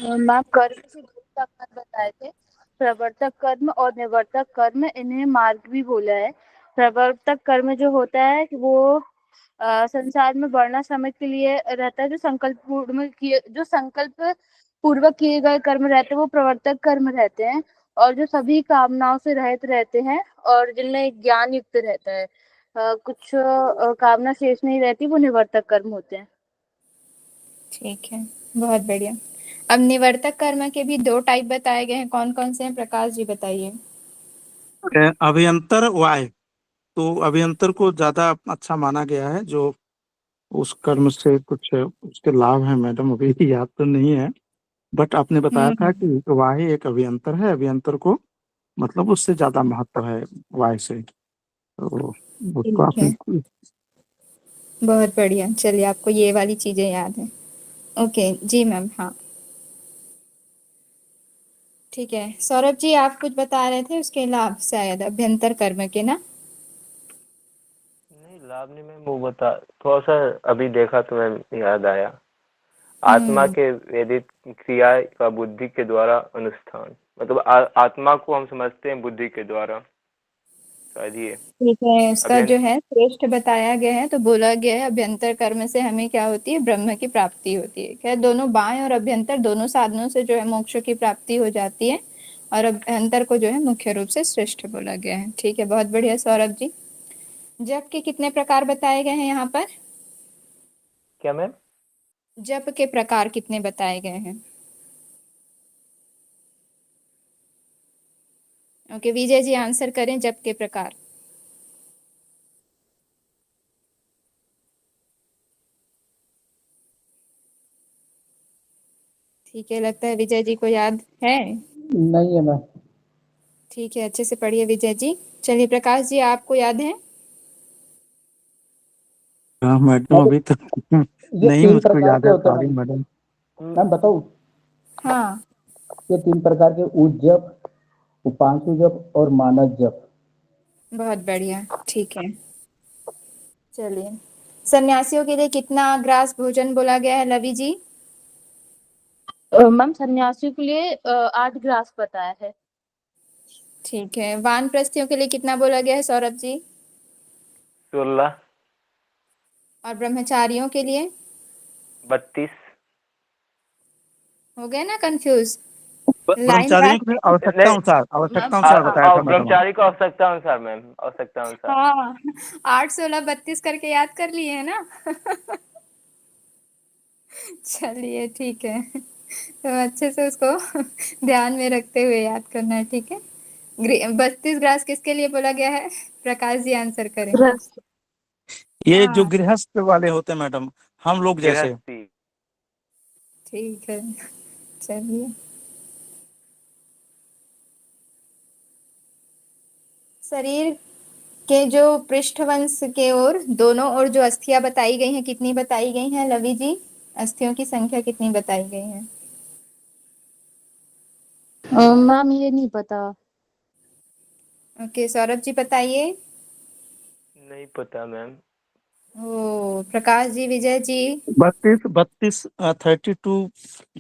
Ma'am कर्म से दो प्रकार बताए थे। प्रवर्तक कर्म और निवर्तक कर्म, इन्हें मार्ग भी बोला है। प्रवर्तक कर्म जो होता है कि वो संसार में बढ़ना समय के लिए रहता है। जो संकल्प पूर्वक किए गए कर्म रहते हैं वो प्रवर्तक कर्म रहते हैं। और जो सभी कामनाओं से रहित रहते हैं और जिनमें ज्ञान युक्त रहता है, कुछ कामना शेष नहीं रहती, वो निवर्तक कर्म होते हैं। ठीक है, बहुत बढ़िया। अब निवर्तक कर्म के भी दो टाइप बताए गए हैं, कौन कौन से हैं? प्रकाश जी बताइए। अभियंतर वाय। तो अभियंतर को ज्यादा अच्छा माना गया है, जो उस कर्म से कुछ उसके लाभ हैं मैडम, अभी याद तो नहीं है। बट आपने बताया था हम्म। कि वाय एक अभियंतर है, अभियंतर को मतलब उससे ज्यादा महत्व है वाय से। तो उसको ठीक है, आपने। बहुत बढ़िया। चलिए, आपको ये वाली चीजें याद है। ओके जी मैम। हाँ, ठीक है। सौरभ जी, आप कुछ बता रहे थे उसके लाभ, शायद अभ्यंतर कर्म के ना? नहीं, लाभ नहीं मैम, वो बता थोड़ा सा अभी देखा तो मैम याद आया। आत्मा हम्म। के वेदित क्रिया का बुद्धि के द्वारा अनुष्ठान, मतलब आत्मा को हम समझते हैं बुद्धि के द्वारा, शायद ये ठीक है, उसका जो अभियंत। है श्रेष्ठ बताया गया है। तो बोला गया है अभ्यंतर कर्म से हमें क्या होती है? ब्रह्म की प्राप्ति होती है। क्या दोनों बाएं और अभ्यंतर दोनों साधनों से जो है मोक्ष की प्राप्ति हो जाती है, और अभ्यंतर को जो है मुख्य रूप से श्रेष्ठ बोला गया है। ठीक है, बहुत बढ़िया सौरभ जी। जप के कितने प्रकार बताए गए हैं यहाँ पर? क्या मैम? जप के प्रकार कितने बताए गए हैं? ओके, विजय जी आंसर करें, जप के प्रकार। ठीक है, लगता है विजय जी को याद है। नहीं है मैम। ठीक है, अच्छे से पढ़िए विजय जी। चलिए प्रकाश जी, आपको याद है? हाँ मैडम, मैम अभी तक ये नहीं तीन मुझको प्रकार याद के है, होते हैं सॉरी मैम। मैडम। मैम बताऊँ? हाँ, ये तीन प्रकार के: उच्च जप, उपांशु जप और मानस जप। बहुत बढ़िया। ठीक है, चलिए। सन्यासियों के लिए कितना ग्रास भोजन बोला गया है, लवी जी? मैम सन्यासियों के लिए 8 ग्रास बताया है। ठीक है। वानप्रस्थियों के लिए कितना बोला गया है, सौरभ जी? 16। और ब्रह्मचारियों के लिए? 32। हो गए ना कंफ्यूज? लाइन ब्रह्मचारियों बात। के लिए आवश्यकता नहीं, अनुसार, मैम आवश्यकता अनुसार बताया था मैडम आप। ब्रह्मचारी को आवश्यकता अनुसार मैम, आवश्यकता अनुसार। हाँ, 8 16 32 करके याद कर लिए है ना? चलिए ठीक है, तो अच्छे से उसको ध्यान में रखते हुए याद करना है। ठीक है। 32 ग्रास किसके लिए बोला गया है? प्रकाश जी आंसर करें। गृहस्थ। ये जो हाँ, गृहस्थ वाले होते हैं मैडम, हम लोग जैसे। गृहस्थी। ठीक है, चलिए। शरीर के जो पृष्ठवंश के ओर दोनों ओर जो अस्थियां बताई गई हैं, कितनी बताई गई हैं लवी जी? अस्थियों की संख्या कितनी बताई गई है? मैम ये नहीं पता। ओके, सौरभ जी बताइए। नहीं पता मैम। ओ, प्रकाश जी, विजय जी। 32 32, 32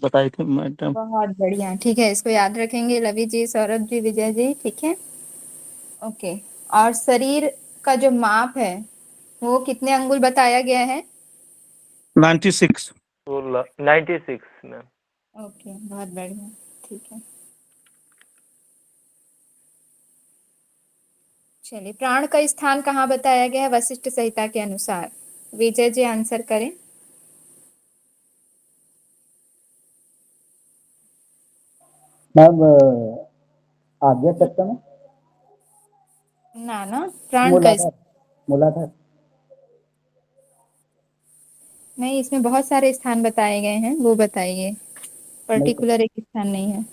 बताई थी मैडम। बहुत बढ़िया, ठीक है, इसको याद रखेंगे लवी जी, सौरभ जी, विजय जी। ठीक है, ओके। और शरीर का जो माप है वो कितने अंगुल बताया गया है? 96। 16, 96 मैम। ओके, बहुत बढ़िया। ठीक है, चलिए। प्राण का स्थान कहाँ बताया गया है वशिष्ठ संहिता के अनुसार? विजय जी आंसर करें। मैम आज्ञा चक्र में। ना ना, प्राण का मूलाधार। मूलाधार। नहीं, इसमें बहुत सारे स्थान बताए गए हैं, वो बताइए। नहीं पता। पर्टिकुलर एक स्थान नहीं है।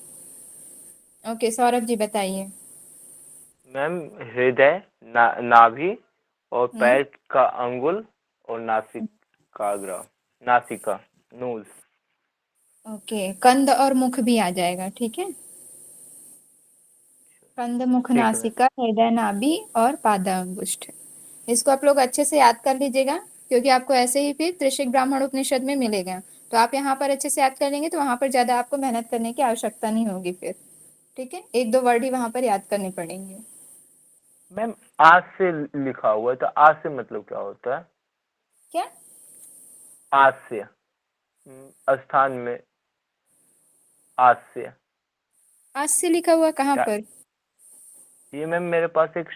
ओके, सौरभ जी बताइए। मैम हृदय, नाभि और हम्म। पैर का अंगुल और नासिकाग्र, नासिका, नोज। ओके, कंध और मुख भी आ जाएगा। ठीक है, कंध, मुख, ठीक है मैम। नासिका, हृदय, नाभि और पादांगुष्ठ। इसको आप लोग अच्छे से याद कर लीजिएगा, क्योंकि आपको ऐसे ही फिर त्रिशिक ब्राह्मण उपनिषद में मिलेगा। तो आप यहाँ पर अच्छे से याद कर लेंगे तो वहां पर ज्यादा आपको मेहनत करने की आवश्यकता नहीं होगी फिर। ठीक है, एक दो वर्ड ही वहां पर याद करने पड़ेंगे। मैम आज से लिखा हुआ है, तो आज से मतलब क्या होता है? क्या? आज से स्थान में आज से आज से लिखा हुआ कहाँ क्या? पर? ये मैम मेरे पास एक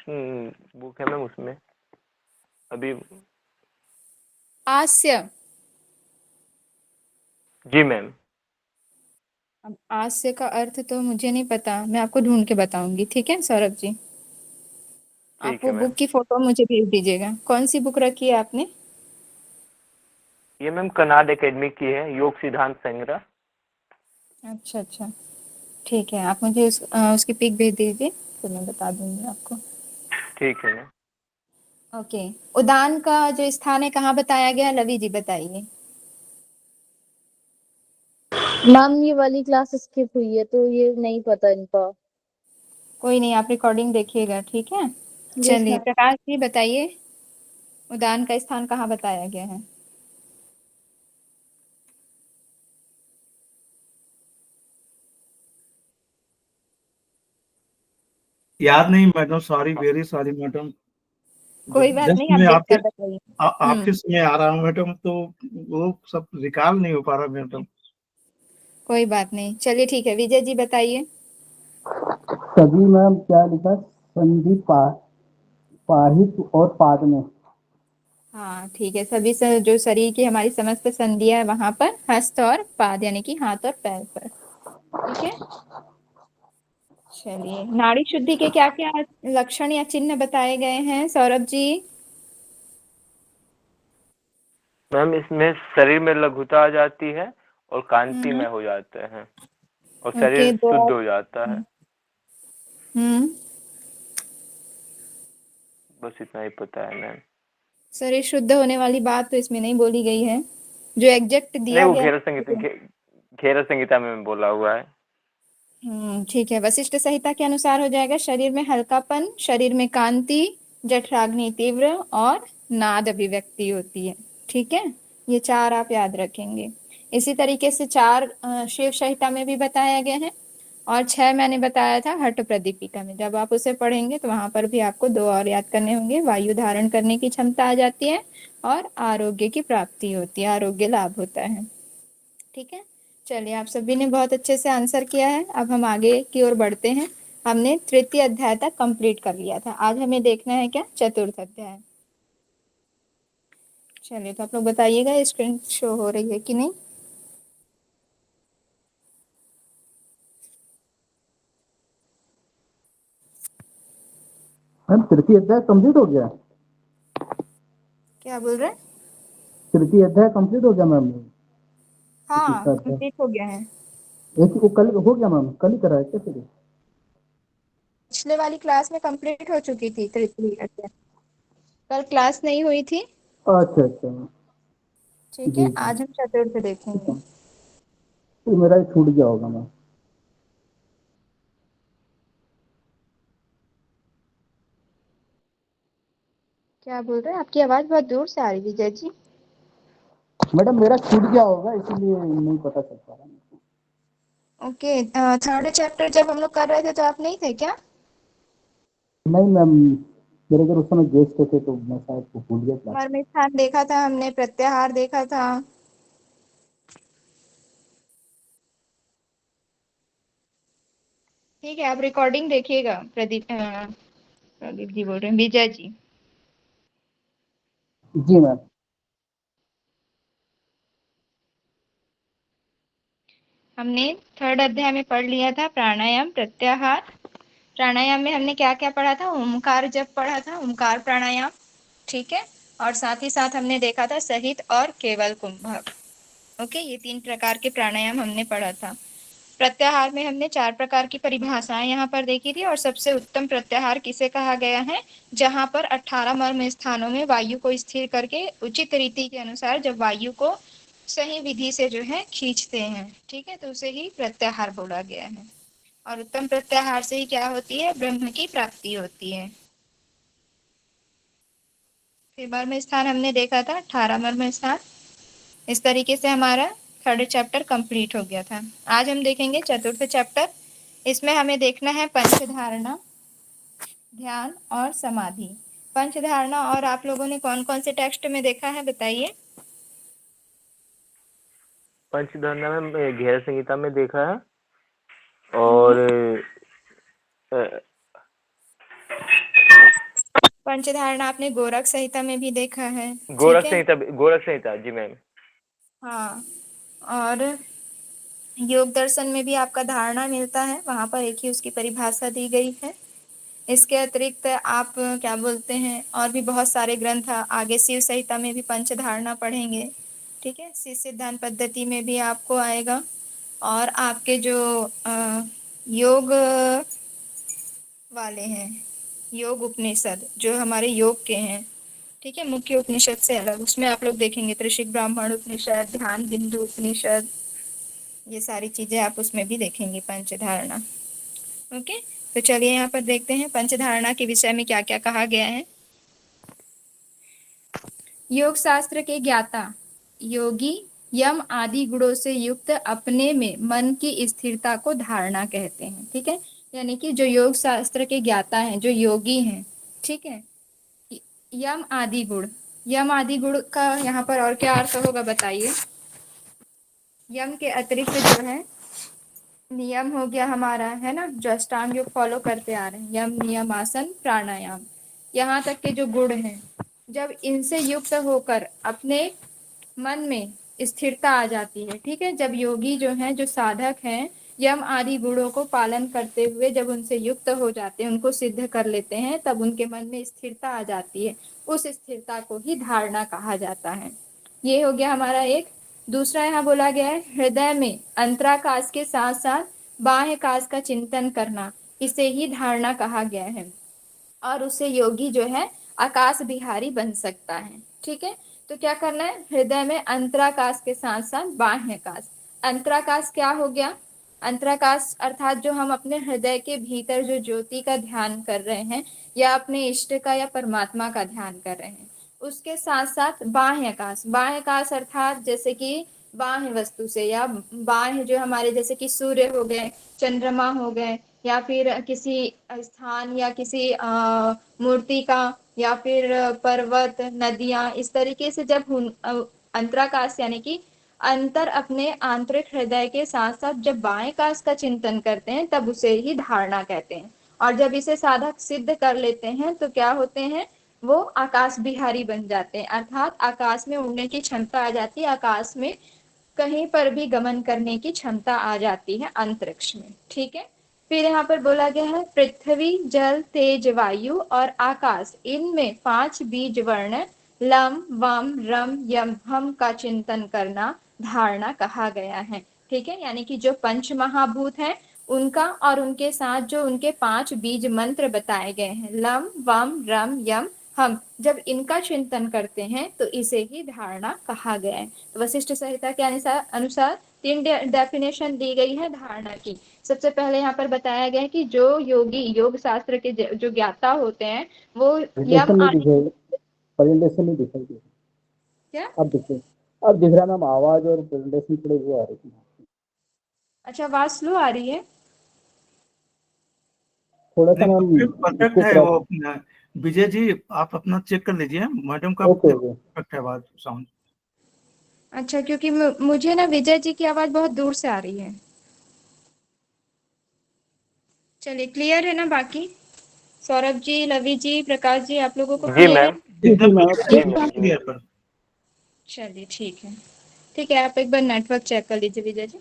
बुक है मैम, उसमें अभी। आस्य। जी मैम। अब आस्य का अर्थ तो मुझे नहीं पता, मैं आपको ढूंढ के बताऊंगी। ठीक है सौरभ जी, आप ठीक वो है बुक मैम। की फोटो मुझे भेज दीजिएगा। कौन सी बुक रखी है आपने? ये मैम कनाड एकेडमी की है, योग सिद्धांत संग्रह। अच्छा अच्छा, ठीक है, आप मुझे उसकी पिक भेज दीजिए, फिर मैं बता दूंगी आपको। ठीक है मैम। ओके, उदान का जो स्थान है कहाँ बताया गया, लवी जी बताइए। मैम ये वाली क्लास स्किप हुई है तो ये नहीं पता इनका। कोई नहीं, आप रिकॉर्डिंग देखिएगा। ठीक है, यस चलिए मैम। प्रकाश जी बताइए, उदान का स्थान कहाँ बताया गया है? याद नहीं madam, sorry, very sorry madam. कोई बात जस्ट नहीं, आप मैं देख आपके कर बताइए। आपके समय आ रहा हूँ मैडम, तो वो सब रिकॉल नहीं हो पा रहा मैडम। कोई बात नहीं, चलिए ठीक है, विजय जी बताइए। सभी मैम क्या लिखा? संधि पाहित और पाद में। हाँ ठीक है, सभी जो शरीर की हमारी समस्त संधियां है वहां पर हस्त और पाद यानी कि हाथ और पैर पर। ठीक है, चलिए नाड़ी शुद्धि के क्या क्या लक्षण या चिन्ह बताए गए हैं सौरभ जी? मैम इसमें शरीर में लघुता आ जाती है और कांति हम्म। में हो जाते हैं और ओके, शरीर दो शुद्ध और। हो जाता है। हम्म। बस इतना ही पता है मैम। शरीर शुद्ध होने वाली बात तो इसमें नहीं बोली गई है, जो एग्जैक्ट नहीं, दिया वो गया घेरा संहिता में बोला हुआ है। ठीक है, वशिष्ठ संहिता के अनुसार हो जाएगा, शरीर में हल्कापन, शरीर में कांति, जठराग्नि तीव्र और नाद अभिव्यक्ति होती है। ठीक है, ये चार आप याद रखेंगे। इसी तरीके से चार शिव संहिता में भी बताया गया है, और 6 मैंने बताया था हठ प्रदीपिका में। जब आप उसे पढ़ेंगे तो वहां पर भी आपको 2 और याद करने होंगे। वायु धारण करने की क्षमता आ जाती है और आरोग्य की प्राप्ति होती है, आरोग्य लाभ होता है। ठीक है, चलिए आप सभी ने बहुत अच्छे से आंसर किया है। अब हम आगे की ओर बढ़ते हैं। हमने तृतीय अध्याय तक कंप्लीट कर लिया था, आज हमें देखना है क्या, चतुर्थ अध्याय। चलिए तो आप लोग बताइएगा स्क्रीन शो हो रही है कि नहीं। मैम तृतीय अध्याय कंप्लीट हो गया? क्या बोल रहे हैं? तृतीय अध्याय कंप्लीट हो गया मैम? हाँ तीसरा अध्याय कंप्लीट हो गया है। एक वो कल हो गया मैम, कल ही करा है क्या फिर? पिछले वाली क्लास में कंप्लीट हो चुकी थी तृतीय अध्याय, कल क्लास नहीं हुई थी। अच्छा अच्छा। ठीक जी है, जी। आज हम चतुर्थ ठीक देखेंगे। है, तो मेरा ये छूट गया होगा मैम। क्या बोल रहे हैं, आपकी आवाज बहुत दूर से आ रही है विजय जी। मैडम मेरा छूट गया होगा, इसीलिए नहीं पता चल पा रहा। ओके, थर्ड चैप्टर जब हम लोग कर रहे थे तो आप नहीं थे क्या? नहीं मैम, मेरे घर उस समय गेस्ट थे तो मैं शायद वो भूल गया क्लास। मर्म स्थान देखा था हमने, प्रत्याहार देखा था। ठीक है, आप रिकॉर्डिंग देखिएगा। प्रदीप जी बोल रहे हैं, विजय जी। जी मैम। हमने थर्ड अध्याय में पढ़ लिया था प्राणायाम प्रत्याहार। प्राणायाम में हमने क्या क्या पढ़ा था, ओमकार जप पढ़ा था, ओमकार प्राणायाम। ठीक है, और साथ ही साथ हमने देखा था सहित और केवल कुंभक। ओके, ये 3 प्रकार के प्राणायाम हमने पढ़ा था। प्रत्याहार में हमने 4 प्रकार की परिभाषाएं यहाँ पर देखी थी, और सबसे उत्तम प्रत्याहार किसे कहा गया है, जहां पर 18 मर्म स्थानों में वायु को स्थिर करके उचित रीति के अनुसार जब वायु को सही विधि से जो है खींचते हैं। ठीक है, तो उसे ही प्रत्याहार बोला गया है। और उत्तम प्रत्याहार से ही क्या होती है, ब्रह्म की प्राप्ति होती है। फिर मर्म स्थान हमने देखा था 18 मर्म स्थान। इस तरीके से हमारा थर्ड चैप्टर कंप्लीट हो गया था। आज हम देखेंगे चतुर्थ चैप्टर। इसमें हमें देखना है पंचधारणा, ध्यान और समाधि। पंचधारणा और आप लोगों ने कौन कौन से टेक्स्ट में देखा है बताइए। पंचधारणा में गैर संहिता में देखा है, और पंचधारणा आपने गोरख संहिता में भी देखा है, ठीक गोरख है। संहिता, गोरख संहिता जी मैम। हाँ, और योग दर्शन में भी आपका धारणा मिलता है, वहां पर एक ही उसकी परिभाषा दी गई है। इसके अतिरिक्त आप क्या बोलते हैं, और भी बहुत सारे ग्रंथ आगे शिव संहिता में भी पंचधारणा पढ़ेंगे, ठीक है। शिव सिद्धांत पद्धति में भी आपको आएगा। और आपके जो योग वाले हैं, योग उपनिषद जो हमारे योग के हैं, ठीक है, मुख्य उपनिषद से अलग, उसमें आप लोग देखेंगे त्रिशिक ब्राह्मण उपनिषद, ध्यान बिंदु उपनिषद, ये सारी चीजें आप उसमें भी देखेंगे पंचधारणा। ओके, तो चलिए यहाँ पर देखते हैं पंचधारणा के विषय में क्या क्या कहा गया है। योग शास्त्र के ज्ञाता योगी यम आदि गुणों से युक्त अपने में मन की स्थिरता को धारणा कहते हैं, ठीक है। यानी कि जो योग शास्त्र के ज्ञाता हैं, जो योगी हैं, ठीक है, यम आदि गुण, यम आदि गुण का यहाँ पर और क्या अर्थ होगा बताइए। यम के अतिरिक्त जो है नियम हो गया हमारा, है ना, जो अष्टांग योग फॉलो करते आ रहे हैं, यम नियम आसन प्राणायाम, यहाँ तक के जो गुण हैं, जब इनसे युक्त होकर अपने मन में स्थिरता आ जाती है, ठीक है। जब योगी जो हैं, जो साधक हैं, यम आदि गुणों को पालन करते हुए जब उनसे युक्त हो जाते हैं, उनको सिद्ध कर लेते हैं, तब उनके मन में स्थिरता आ जाती है। उस स्थिरता को ही धारणा कहा जाता है। ये हो गया हमारा एक। दूसरा यहाँ बोला गया है हृदय में अंतराकाश के साथ साथ बाह्य काश का चिंतन करना, इसे ही धारणा कहा गया है। और उससे योगी जो है आकाश बिहारी बन सकता है, ठीक है। तो क्या करना है, हृदय में अंतराकाश के साथ साथ बाह्यकाश। अंतराकाश क्या हो गया, अंतराकाश अर्थात जो हम अपने हृदय के भीतर जो ज्योति का ध्यान कर रहे हैं, या अपने इष्ट का या परमात्मा का ध्यान कर रहे हैं, उसके साथ साथ बाह्यकाश। बाह्यकाश अर्थात जैसे कि बाह्य वस्तु से, या बाह्य जो हमारे जैसे कि सूर्य हो गए, चंद्रमा हो गए, या फिर किसी स्थान या किसी मूर्ति का, या फिर पर्वत, नदियां, इस तरीके से जब अंतराकाश यानी कि अंतर अपने आंतरिक हृदय के साथ साथ जब बाह्य काश का चिंतन करते हैं, तब उसे ही धारणा कहते हैं। और जब इसे साधक सिद्ध कर लेते हैं तो क्या होते हैं, वो आकाश बिहारी बन जाते हैं, अर्थात आकाश में उड़ने की क्षमता आ जाती है, आकाश में कहीं पर भी गमन करने की क्षमता आ जाती है अंतरिक्ष में, ठीक है। फिर यहाँ पर बोला गया है पृथ्वी, जल, तेज, वायु और आकाश, इनमें 5 बीज वर्ण लम, वम, रम, यम, हम का चिंतन करना धारणा कहा गया है, ठीक है। यानी कि जो पंच महाभूत हैं उनका, और उनके साथ जो उनके 5 बीज मंत्र बताए गए हैं, लम, वम, रम, यम, हम, जब इनका चिंतन करते हैं तो इसे ही धारणा कहा गया है। तो वशिष्ठ संहिता के अनुसार 3 डेफिनेशन दी गई है धारणा की। सबसे पहले यहाँ पर बताया गया है कि जो योगी, योग शास्त्र के जो ज्ञाता होते हैं, वो यम आदि, प्रेजेंटेशन नहीं दिखाई दे क्या, अब देखिए, अब दिख रहा मैम, आवाज और प्रेजेंटेशन थोड़े वो आ रही थी। अच्छा आवाज स्लो आ रही है, थोड़ा सा मैम परफेक्ट इसको है वो अपना। विजय जी आप अपना चेक कर लीजिए, मैडम का ओके ओके परफेक्ट है आवाज, साउंड। अच्छा, क्योंकि मुझे ना विजय जी की आवाज बहुत दूर से आ रही है। चलिए क्लियर है ना बाकी, सौरभ जी, लवी जी, प्रकाश जी, आप लोगों को जी क्लियर है? मैम। एकदम जी मैम। क्लियर पर। चलिए ठीक है, ठीक है, आप एक बार नेटवर्क चेक कर लीजिए विजय जी।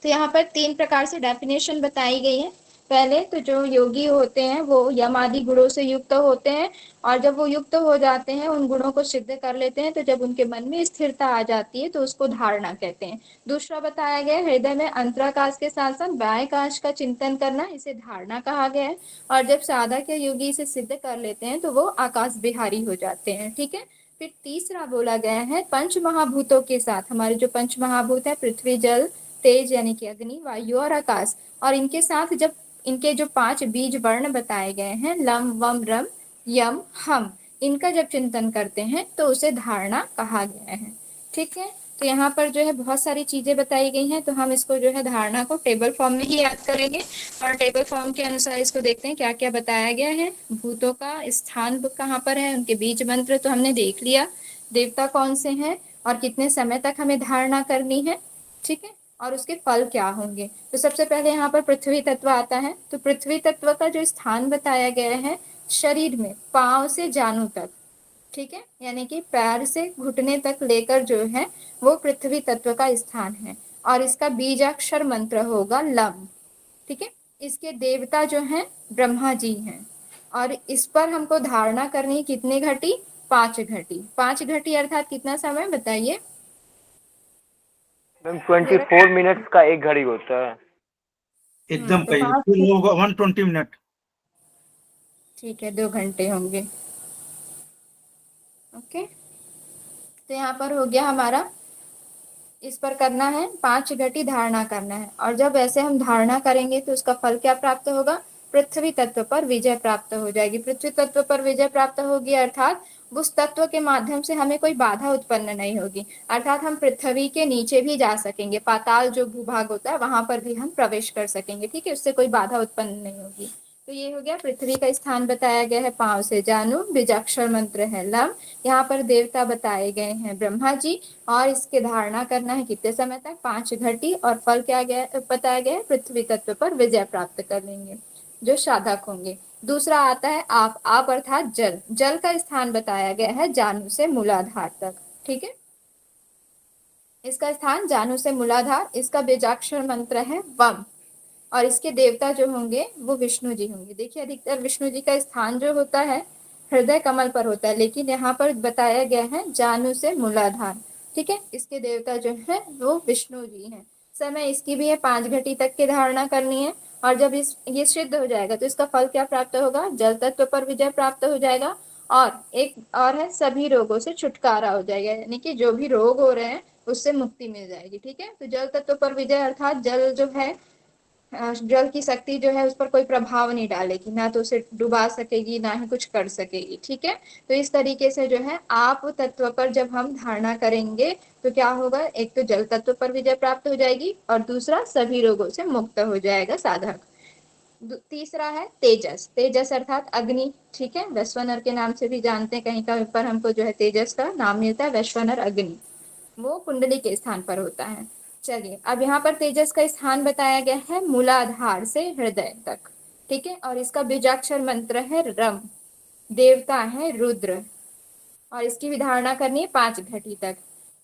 तो यहाँ पर 3 प्रकार से डेफिनेशन बताई गई है। पहले तो जो योगी होते हैं वो यम आदि गुणों से युक्त होते हैं, और जब वो युक्त हो जाते हैं, उन गुणों को सिद्ध कर लेते हैं, तो जब उनके मन में स्थिरता आ जाती है तो उसको धारणा कहते हैं। दूसरा बताया गया हृदय में अंतराकाश के साथ साथ बाह्यकाश का चिंतन करना, इसे धारणा कहा गया है। और जब साधक या योगी इसे सिद्ध कर लेते हैं तो वो आकाश बिहारी हो जाते हैं, ठीक है। फिर तीसरा बोला गया है पंच महाभूतों के साथ, हमारे जो पंच महाभूत है पृथ्वी, जल, तेज यानी कि अग्नि, वायु और आकाश, और इनके साथ जब इनके जो 5 बीज वर्ण बताए गए हैं, लम, वम, रम, यम, हम, इनका जब चिंतन करते हैं तो उसे धारणा कहा गया है, ठीक है। तो यहाँ पर जो है बहुत सारी चीजें बताई गई हैं, तो हम इसको जो है धारणा को टेबल फॉर्म में ही याद करेंगे और टेबल फॉर्म के अनुसार इसको देखते हैं क्या क्या बताया गया है। भूतों का स्थान कहाँ पर है, उनके बीज मंत्र तो हमने देख लिया, देवता कौन से हैं और कितने समय तक हमें धारणा करनी है, ठीक है, और उसके फल क्या होंगे। तो सबसे पहले यहाँ पर पृथ्वी तत्व आता है। तो पृथ्वी तत्व का जो स्थान बताया गया है शरीर में पांव से जानु तक, ठीक है, यानी कि पैर से घुटने तक लेकर जो है वो पृथ्वी तत्व का स्थान है और इसका बीजाक्षर मंत्र होगा लम, ठीक है। इसके देवता जो हैं ब्रह्मा जी हैं और इस पर हमको धारणा करनी कितने घटी, 5 घटी। 5 घटी अर्थात कितना समय बताइए मैम 24 मिनट्स का एक घड़ी होता है। एकदम तो सही, 120 मिनट। ठीक है, 2 घंटे होंगे। ओके, तो यहाँ पर हो गया हमारा, इस पर करना है 5 घटी धारणा करना है और जब ऐसे हम धारणा करेंगे तो उसका फल क्या प्राप्त होगा, पृथ्वी तत्व पर विजय प्राप्त हो जाएगी। पृथ्वी तत्व पर विजय प्राप्त होगी अर्थात उस तत्व के माध्यम से हमें कोई बाधा उत्पन्न नहीं होगी, अर्थात हम पृथ्वी के नीचे भी जा सकेंगे, पाताल जो भूभाग होता है वहां पर भी हम प्रवेश कर सकेंगे, ठीक है, उससे कोई बाधा उत्पन्न नहीं होगी। तो ये हो गया, पृथ्वी का स्थान बताया गया है पांव से जानु, बीजाक्षर मंत्र है लम, यहाँ पर देवता बताए गए हैं ब्रह्मा जी और इसके धारणा करना है कितने समय तक, 5 घटी, और फल क्या गया बताया गया है, पृथ्वी तत्व पर विजय प्राप्त कर लेंगे जो साधक होंगे। दूसरा आता है आप अर्थात जल, जल का स्थान बताया गया है जानु से मूलाधार तक, ठीक है, इसका स्थान जानु से मूलाधार, इसका बीजाक्षर मंत्र है वम और इसके देवता जो होंगे वो विष्णु जी होंगे। देखिए अधिकतर विष्णु जी का स्थान जो होता है हृदय कमल पर होता है, लेकिन यहाँ पर बताया गया है जानु से मूलाधार, ठीक है, इसके देवता जो है वो विष्णु जी हैं। समय इसकी भी है 5 घटी तक की धारणा करनी है और जब ये सिद्ध हो जाएगा तो इसका फल क्या प्राप्त होगा, जल तत्व पर विजय प्राप्त हो जाएगा और एक और है सभी रोगों से छुटकारा हो जाएगा, यानी कि जो भी रोग हो रहे हैं उससे मुक्ति मिल जाएगी, ठीक है। तो जल तत्व पर विजय अर्थात जल जो है, जल की शक्ति जो है उस पर कोई प्रभाव नहीं डालेगी, ना तो उसे डुबा सकेगी ना ही कुछ कर सकेगी, ठीक है। तो इस तरीके से जो है आप तत्व पर जब हम धारणा करेंगे तो क्या होगा, एक तो जल तत्व पर विजय प्राप्त हो जाएगी और दूसरा सभी रोगों से मुक्त हो जाएगा साधक। तीसरा है तेजस, तेजस अर्थात अग्नि, ठीक है, वैश्वानर के नाम से भी जानते हैं, कहीं कहीं पर हमको जो है तेजस का नाम मिलता है वैश्वानर अग्नि, वो कुंडली के स्थान पर होता है। चलिए अब यहाँ पर तेजस का स्थान बताया गया है मूलाधार से हृदय तक, ठीक है, और इसका बीजाक्षर मंत्र है रम, देवता है रुद्र और इसकी भी धारणा करनी है 5 घटी तक।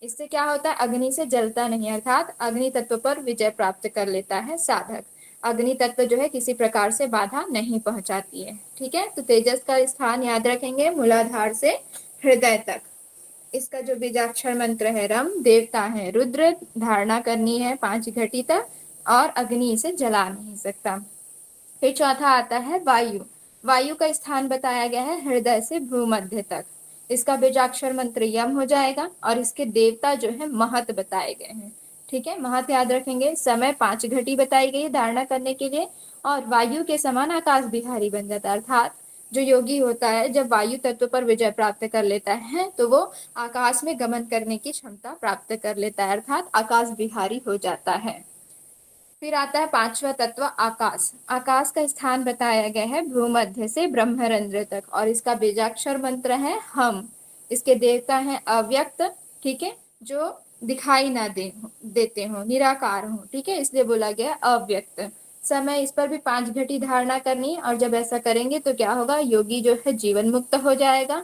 इससे क्या होता है, अग्नि से जलता नहीं, अर्थात अग्नि तत्व पर विजय प्राप्त कर लेता है साधक। अग्नि तत्व जो है किसी प्रकार से बाधा नहीं पहुंचाती है, ठीक है। तो तेजस का स्थान याद रखेंगे मूलाधार से हृदय तक, इसका जो बीजाक्षर मंत्र है रम, देवता है रुद्र, धारणा करनी है 5 घटी तक और अग्नि से जला नहीं सकता। फिर चौथा आता है वायु, वायु का स्थान बताया गया है हृदय से भ्रूमध्य तक, इसका बीजाक्षर मंत्र यम हो जाएगा और इसके देवता जो है महत बताए गए हैं, ठीक है, महत याद रखेंगे। समय 5 घटी बताई गई है धारणा करने के लिए और वायु के समान आकाश बिहारी बन जाता है, अर्थात जो योगी होता है जब वायु तत्व पर विजय प्राप्त कर लेता है तो वो आकाश में गमन करने की क्षमता प्राप्त कर लेता है, अर्थात आकाश बिहारी हो जाता है। फिर आता है 5वां तत्व आकाश, आकाश का स्थान बताया गया है भूमध्य से ब्रह्मरंध्र तक और इसका बीजाक्षर मंत्र है हम, इसके देवता है अव्यक्त, ठीक है, जो दिखाई ना देते हो, निराकार हो, ठीक है, इसलिए बोला गया अव्यक्त। समय इस पर भी 5 घटी धारणा करनी और जब ऐसा करेंगे तो क्या होगा, योगी जो है जीवन मुक्त हो जाएगा।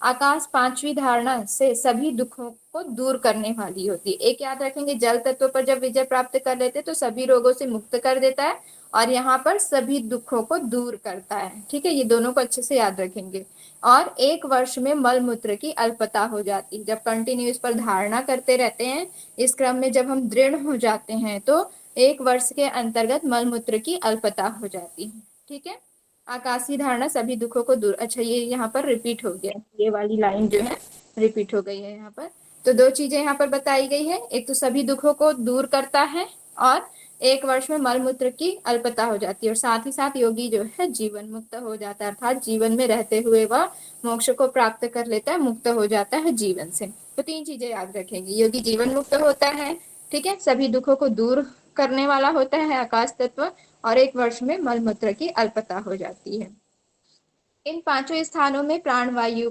आकाश 5वीं धारणा से सभी दुखों को दूर करने वाली होती है। एक याद रखेंगे, जल तत्व पर जब विजय प्राप्त कर लेते तो सभी रोगों से मुक्त कर देता है और यहाँ पर सभी दुखों को दूर करता है, ठीक है, ये दोनों को अच्छे से याद रखेंगे। और 1 वर्ष में मल मूत्र की अल्पता हो जाती है, जब कंटिन्यू इस पर धारणा करते रहते हैं, इस क्रम में जब हम दृढ़ हो जाते हैं तो 1 वर्ष के अंतर्गत मल मूत्र की अल्पता हो जाती है, ठीक है। आकाशीय धारणा सभी दुखों को दूर, अच्छा ये यहाँ पर रिपीट हो गया, ये वाली लाइन जो है रिपीट हो गई है यहाँ पर। तो 2 चीजें यहाँ पर बताई गई है, एक तो सभी दुखों को दूर करता है और 1 वर्ष में मल मूत्र की अल्पता हो जाती है और साथ ही साथ योगी जो है जीवन मुक्त हो जाता है, अर्थात जीवन में रहते हुए वह मोक्ष को प्राप्त कर लेता है, मुक्त हो जाता है जीवन से। तो 3 चीजें याद रखेंगे, योगी जीवन मुक्त होता है, ठीक है, सभी दुखों को दूर करने वाला होता है आकाश तत्व, और 1 वर्ष में मल मूत्र की अल्पता हो जाती है। इन 5 स्थानों में प्राणवायु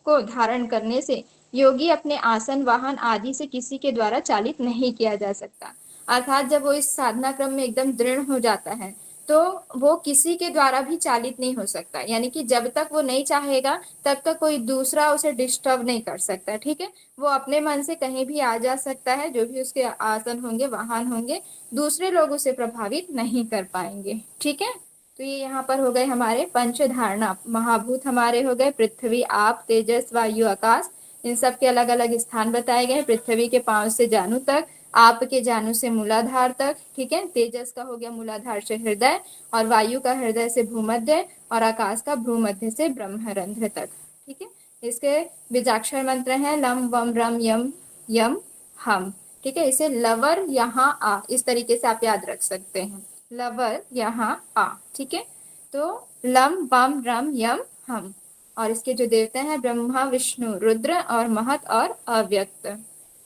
को धारण करने से योगी अपने आसन वाहन आदि से किसी के द्वारा चालित नहीं किया जा सकता, अर्थात जब वो इस साधना क्रम में एकदम दृढ़ हो जाता है तो वो किसी के द्वारा भी चालित नहीं हो सकता, यानी कि जब तक वो नहीं चाहेगा तब तक कोई दूसरा उसे डिस्टर्ब नहीं कर सकता, ठीक है। वो अपने मन से कहीं भी आ जा सकता है, जो भी उसके आसन होंगे वाहन होंगे, दूसरे लोग उसे प्रभावित नहीं कर पाएंगे, ठीक है। तो ये यहाँ पर हो गए हमारे पंच धारणा, महाभूत हमारे हो गए पृथ्वी, आप, तेजस, वायु, आकाश, इन सब के अलग अलग स्थान बताए गए। पृथ्वी के पांव से जानु तक, आप के जानु से मूलाधार तक, ठीक है, तेजस का हो गया मूलाधार से हृदय, और वायु का हृदय से भूमध्य, और आकाश का भ्रूमध्य से ब्रह्मरंध्र तक, ठीक है। इसके बीजाक्षर मंत्र हैं लम वम रम यम यम हम, ठीक है। इसे लवर यहाँ आ इस तरीके से आप याद रख सकते हैं, लवर यहाँ आ, ठीक है। तो लम वम रम यम हम, और इसके जो देवता हैं ब्रह्मा विष्णु रुद्र और महत और अव्यक्त,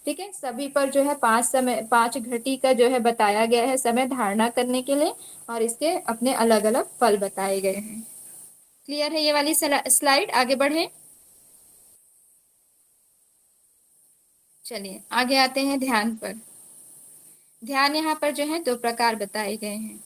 ठीक है। सभी पर जो है 5 घटी का जो है बताया गया है समय धारणा करने के लिए, और इसके अपने अलग अलग फल बताए गए हैं। क्लियर है ये वाली स्लाइड? आगे बढ़े, चलिए आगे आते हैं ध्यान पर। ध्यान यहाँ पर जो है 2 प्रकार बताए गए हैं।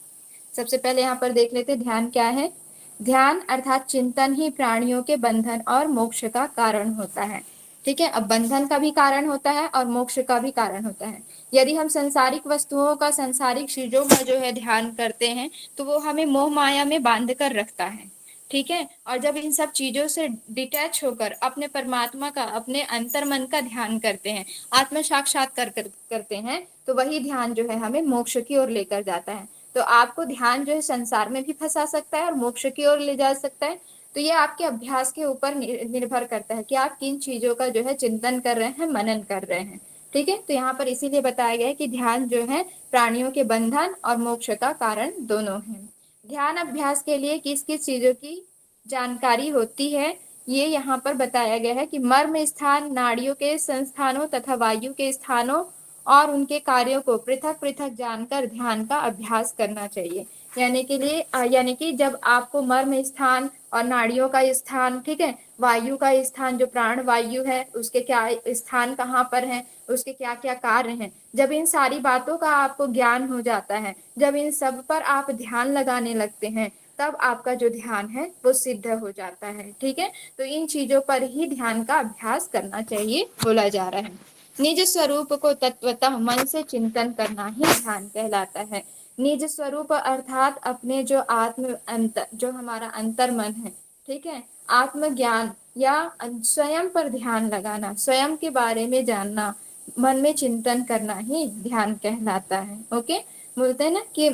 सबसे पहले यहाँ पर देख लेते हैं ध्यान क्या है। ध्यान अर्थात चिंतन ही प्राणियों के बंधन और मोक्ष का कारण होता है, ठीक है। अब बंधन का भी कारण होता है और मोक्ष का भी कारण होता है। यदि हम संसारिक वस्तुओं का, संसारिक चीजों का जो है ध्यान करते हैं तो वो हमें मोह माया में बांध कर रखता है, ठीक है। और जब इन सब चीजों से डिटैच होकर अपने परमात्मा का, अपने अंतर मन का ध्यान करते हैं, आत्म साक्षात्कार करते हैं, तो वही ध्यान जो है हमें मोक्ष की ओर लेकर जाता है। तो आपको ध्यान जो है संसार में भी फंसा सकता है और मोक्ष की ओर ले जा सकता है। तो ये आपके अभ्यास के ऊपर निर्भर करता है कि आप किन चीजों का जो है चिंतन कर रहे हैं, मनन कर रहे हैं, ठीक है। तो यहाँ पर इसीलिए बताया गया है कि ध्यान जो है प्राणियों के बंधन और मोक्ष का कारण दोनों है। ध्यान अभ्यास के लिए किस किस चीजों की जानकारी होती है ये यहाँ पर बताया गया है कि मर्म स्थान, नाड़ियों के संस्थानों तथा वायु के स्थानों और उनके कार्यों को पृथक पृथक जानकर ध्यान का अभ्यास करना चाहिए। यानी कि जब आपको मर्म स्थान और नाड़ियों का स्थान, ठीक है, वायु का स्थान जो प्राण वायु है उसके क्या स्थान कहाँ पर है, उसके क्या क्या कार्य हैं, जब इन सारी बातों का आपको ज्ञान हो जाता है, जब इन सब पर आप ध्यान लगाने लगते हैं, तब आपका जो ध्यान है वो सिद्ध हो जाता है, ठीक है। तो इन चीजों पर ही ध्यान का अभ्यास करना चाहिए बोला जा रहा है। निज स्वरूप को तत्वतः मन से चिंतन करना ही ध्यान कहलाता है। निज स्वरूप अर्थात अपने जो जो हमारा अंतर मन है, ठीक है, आत्मज्ञान या स्वयं पर ध्यान लगाना, स्वयं के बारे में जानना, मन में चिंतन करना ही ध्यान कहलाता है। ओके, बोलते हैं ना कि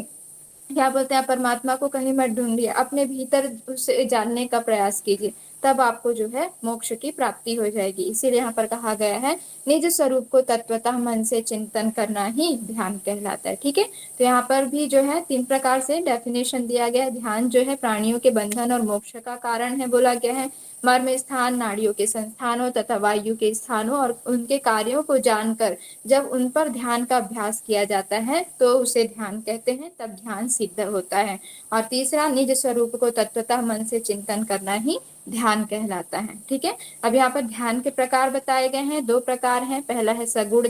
क्या बोलते हैं, परमात्मा को कहीं मत ढूंढिए, अपने भीतर उसे जानने का प्रयास कीजिए, तब आपको जो है मोक्ष की प्राप्ति हो जाएगी। इसीलिए यहाँ पर कहा गया है निज स्वरूप को तत्वतः मन से चिंतन करना ही ध्यान कहलाता है, ठीक है। तो यहाँ पर भी जो है 3 प्रकार से डेफिनेशन दिया गया है। ध्यान जो है प्राणियों के बंधन और मोक्ष का कारण है बोला गया है। मर्म स्थान, नाड़ियों के संस्थानों तथा वायु के स्थानों और उनके कार्यों को जानकर जब उन पर ध्यान का अभ्यास किया जाता है तो उसे ध्यान कहते हैं, तब ध्यान सिद्ध होता है। और तीसरा, निज स्वरूप को तत्वतः मन से चिंतन करना ही ध्यान कहलाता है, ठीक है। अब यहाँ पर ध्यान के प्रकार बताए गए हैं, 2 प्रकार हैं। पहला है सगुण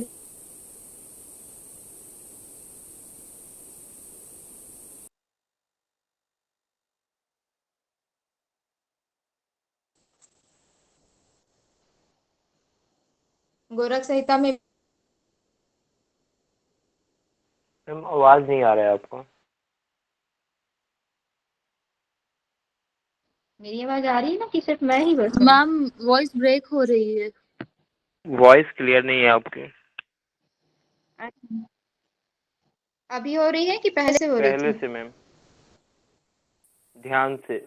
गोरख संहिता में मैम आवाज नहीं आ रहा है आपको? मेरी आवाज आ रही है ना कि सिर्फ मैं ही बस? मैम वॉइस ब्रेक हो रही है। वॉइस क्लियर नहीं है आपकी। अभी हो रही है कि पहले से हो रही पहले थी? से मैम, ध्यान से,